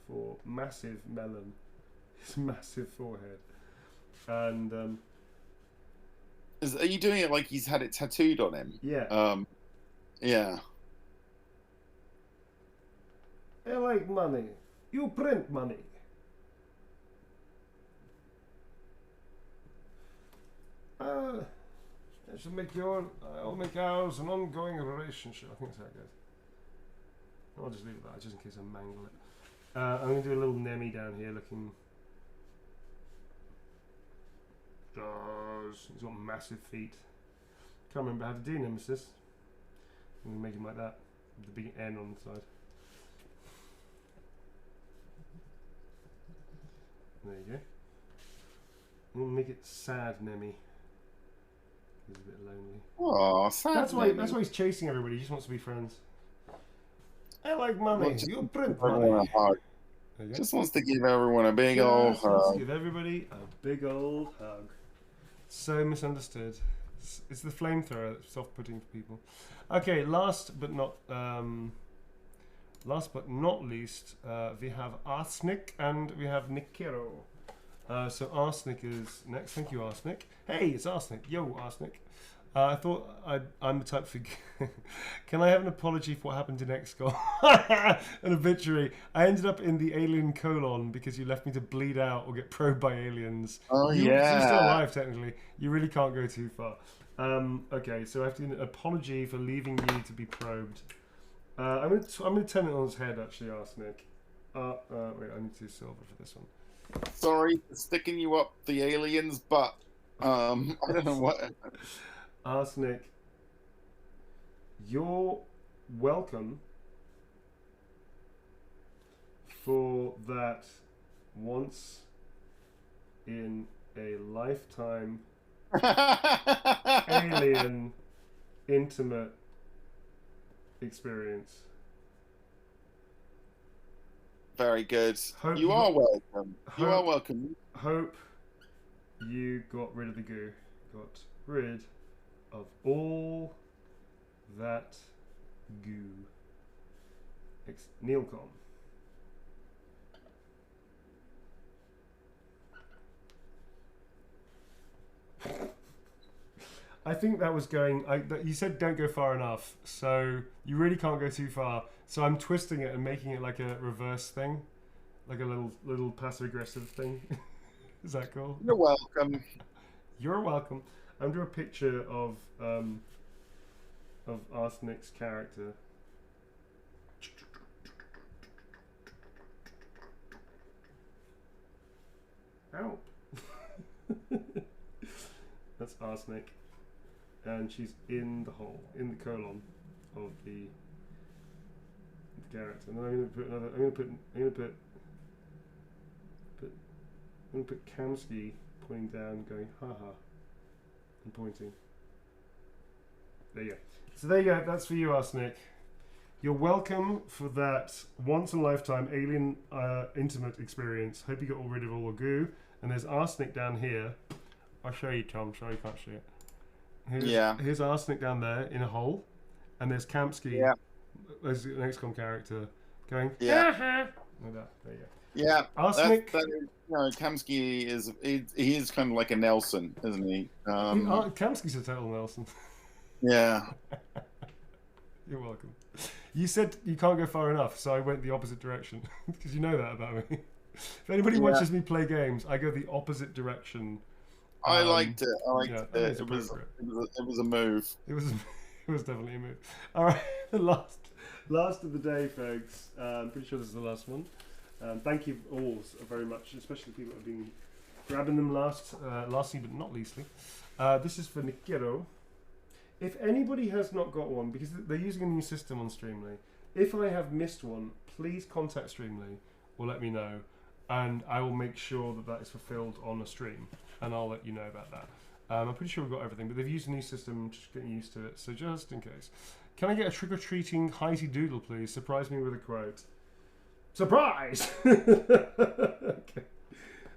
massive melon. His massive forehead. And are you doing it like he's had it tattooed on him? Yeah. Yeah. I like money. You print money. I should make I'll make ours an ongoing relationship. I think that's how it goes. I'll just leave it that, just in case I mangle it. I'm going to do a little Nemi down here looking. He's got massive feet. Can't remember how to do Nemesis. I'm going to make him like that, with the big N on the side. There you go. I'm going to make it sad Nemi. He's a bit lonely. Oh, sad. That's why he's chasing everybody. He just wants to be friends. I like money. Well, You print money. money. Just wants to give everyone a big old hug. Give everybody a big old hug. So misunderstood. It's the flamethrower that's off-putting for people. Okay, last but not least, we have Arsenic and we have Nikiro. So Arsenic is next. Thank you, Arsenic. Hey, it's Arsenic. Yo, Arsenic. I thought I'm the type for... Can I have an apology for what happened in XCOM? An obituary. I ended up in the alien colon because you left me to bleed out or get probed by aliens. Oh, You're still yeah. alive, technically. You really can't go too far. Okay, so I have to do an apology for leaving you to be probed. I'm gonna turn it on its head, actually, Arsenic. Wait, I need to silver for this one. Sorry for sticking you up the alien's butt. I don't know what. Arsenic, you're welcome for that once in a lifetime alien intimate experience. Very good. Hope you are welcome. You are hope- welcome. Hope you got rid of the goo. Got rid of all that goo. Neilcom. I think that was going. You said don't go far enough, so you really can't go too far. So I'm twisting it and making it like a reverse thing, like a little passive aggressive thing. Is that cool? You're welcome. You're welcome. I'm doing a picture of Arsenic's character. Help! That's Arsenic, and she's in the hole, in the colon of the character. And then I'm going to put another. I'm going to put Kamsky pointing down, going ha ha, and pointing. There you go. So there you go. That's for you, Arsenic. You're welcome for that once-in-a-lifetime alien intimate experience. Hope you got rid of all the goo. And there's arsenic down here. I'll show you, Tom. Sorry you can't see it. Here's arsenic down there in a hole. And there's Kamsky. Yeah. There's an XCOM character going, Yeah. like that. There you go. Yeah. Arsenic. Kamsky he is kind of like a Nelson, isn't he? Kamsky's a total Nelson. Yeah. You're welcome. You said you can't go far enough, so I went the opposite direction. Because you know that about me. If anybody watches me play games, I go the opposite direction. I liked it. It was a move. It was definitely a move. All right, the last of the day, folks. I'm pretty sure this is the last one. Thank you all very much, especially people that have been grabbing them lastly but not leastly. This is for Nikiro. If anybody has not got one, because they're using a new system on Streamily, if I have missed one, please contact Streamily or let me know, and I will make sure that is fulfilled on a stream, and I'll let you know about that. I'm pretty sure we've got everything, but they've used a new system, just getting used to it, so just in case. Can I get a trick-or-treating Heisey Doodle, please? Surprise me with a quote. Surprise! Okay.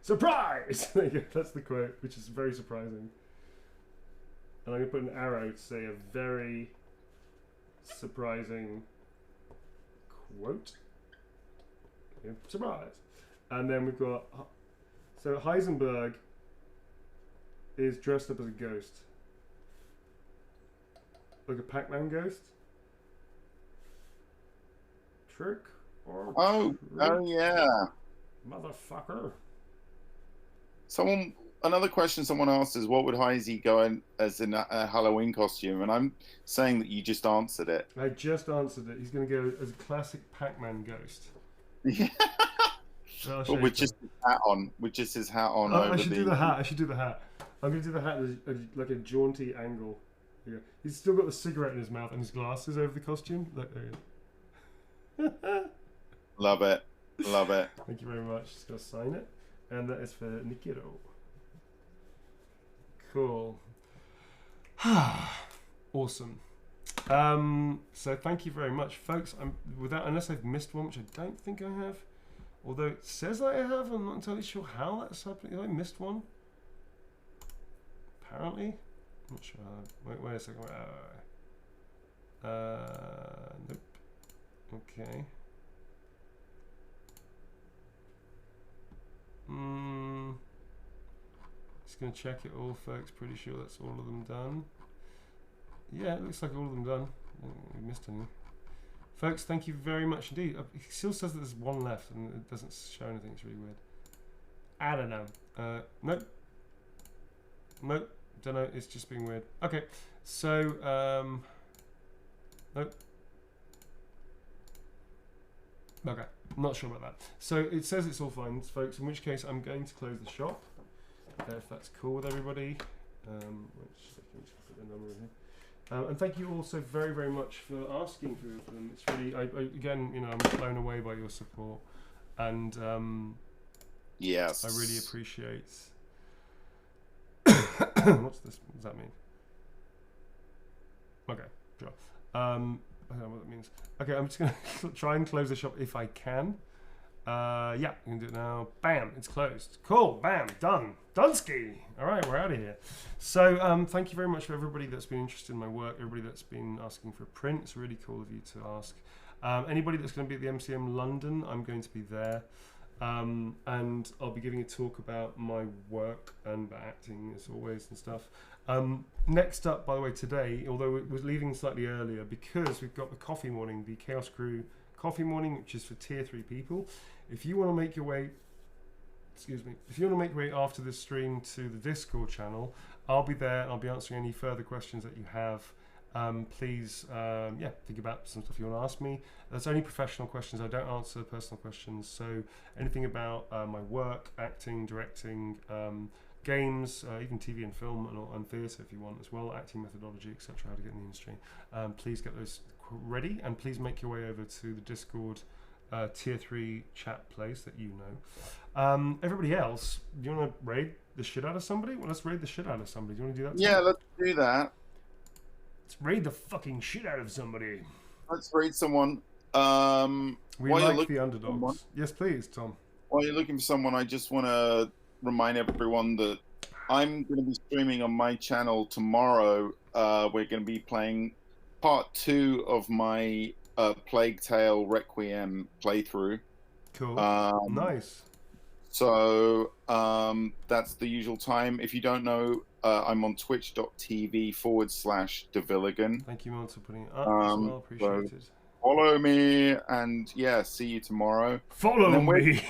Surprise! There you go. That's the quote, which is very surprising. And I'm going to put an arrow to say a very surprising quote. Yeah, surprise! And then we've got... So Heisenberg is dressed up as a ghost. Like a Pac-Man ghost. Trick or Oh yeah. Motherfucker. Another question someone asked is, what would Heisey go in as in a Halloween costume? And I'm saying that you just answered it. I just answered it. He's going to go as a classic Pac-Man ghost. Yeah. But with just his hat on. With just his hat on. I should do the hat. I'm going to do the hat at like a jaunty angle. Yeah. He's still got the cigarette in his mouth and his glasses over the costume. Look, there he is. Love it. Love it. Thank you very much. Just going to sign it. And that is for Nikiro. Cool. Awesome. So thank you very much, folks. Unless I've missed one, which I don't think I have. Although it says I have, I'm not entirely sure how that's happening. Have I missed one? Apparently. I'm not sure how. Wait a second. Nope. Okay. Just going to check it all, folks. Pretty sure that's all of them done. Yeah, it looks like all of them done. I don't think we missed any. Folks, thank you very much indeed. It still says that there's one left and it doesn't show anything. It's really weird. I don't know. Nope. Nope. Don't know. It's just being weird. Okay. So, nope. Okay. Not sure about that. So it says it's all fine, folks, in which case I'm going to close the shop. If that's cool with everybody. Which second, just put the number in here. And thank you all so very, very much for asking for them. It's really, again, you know, I'm blown away by your support, and yes, I really appreciate. What's this? What does that mean? Okay, sure. I don't know what that means. Okay, I'm just gonna try and close the shop if I can. Yeah, you can do it now. Bam, it's closed. Cool, bam, done. Dunsky. All right, we're out of here. So thank you very much for everybody that's been interested in my work, everybody that's been asking for a print. It's really cool of you to ask. Anybody that's going to be at the MCM London, I'm going to be there. And I'll be giving a talk about my work and about acting as always and stuff. Next up, by the way, today, although it was leaving slightly earlier because we've got the coffee morning, the Chaos Crew coffee morning, which is for tier 3 people. If you want to make your way, if you want to make your way after this stream to the Discord channel, I'll be there and I'll be answering any further questions that you have. Please, think about some stuff you want to ask me. That's only professional questions. I don't answer personal questions. So anything about my work, acting, directing, games, even TV and film and theatre if you want as well, acting methodology, etc., how to get in the industry. Please get those ready and please make your way over to the Discord tier 3 chat place that you know. Everybody else, do you want to raid the shit out of somebody? Well, let's raid the shit out of somebody. Do you want to do that? Yeah, let's do that. Let's raid the fucking shit out of somebody. Let's raid someone. We While you're like looking the for underdogs. someone- Yes, please, Tom. While you're looking for someone, I just want to remind everyone that I'm going to be streaming on my channel tomorrow. We're going to be playing part 2 of my Plague Tale Requiem playthrough. Cool. Um, Nice. So that's the usual time. If you don't know, I'm on twitch.tv/Devilligan. Thank you, Mons, for putting it up as well. Appreciate it. Follow me, and yeah, see you tomorrow. Follow then we're- me.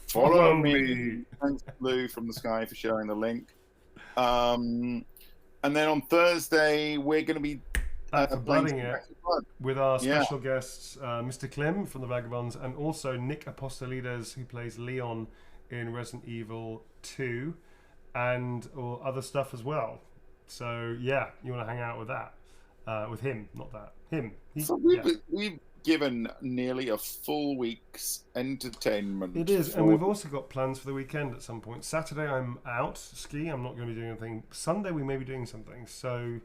Follow me. Thanks, Blue from the Sky, for sharing the link. And then on Thursday, we're going to be Back for playing Blooding some It Back for Blood. with our Yeah. special guests, Mr. Klim from the Vagabonds, and also Nick Apostolides, who plays Leon in Resident Evil 2, and or other stuff as well. So yeah, you want to hang out with that, with him, not that him. So we've given nearly a full week's entertainment. It is, and we've also got plans for the weekend at some point. Saturday I'm out ski. I'm not going to be doing anything. Sunday we may be doing something. So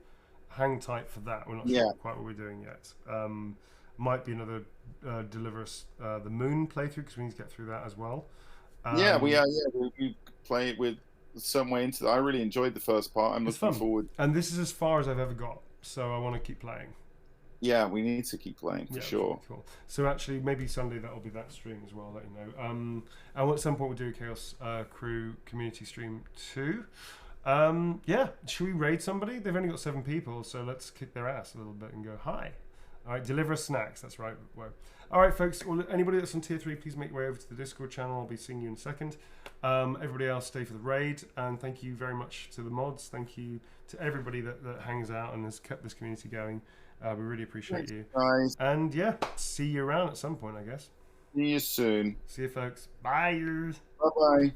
hang tight for that. We're not sure quite what we're doing yet. Might be another Deliver Us the Moon playthrough because we need to get through that as well. Yeah, we are. Yeah, we play it with some way into that. I really enjoyed the first part. I'm It's looking fun. forward. And this is as far as I've ever got. So I want to keep playing. Yeah, we need to keep playing for Yeah, sure. Cool. So actually, maybe Sunday that'll be that stream as well. I'll let you know. And at some point we'll do a Chaos Crew community stream too. Yeah, should we raid somebody? They've only got 7 people, so let's kick their ass a little bit and go hi. All right, deliver us snacks. That's right. All right, folks. Well, anybody that's on tier 3, please make your way over to the Discord channel. I'll be seeing you in a second. Everybody else, stay for the raid. And thank you very much to the mods. Thank you to everybody that hangs out and has kept this community going. We really appreciate you. Guys, And yeah, see you around at some point, I guess. see you soon. See you, folks. Bye. Bye bye.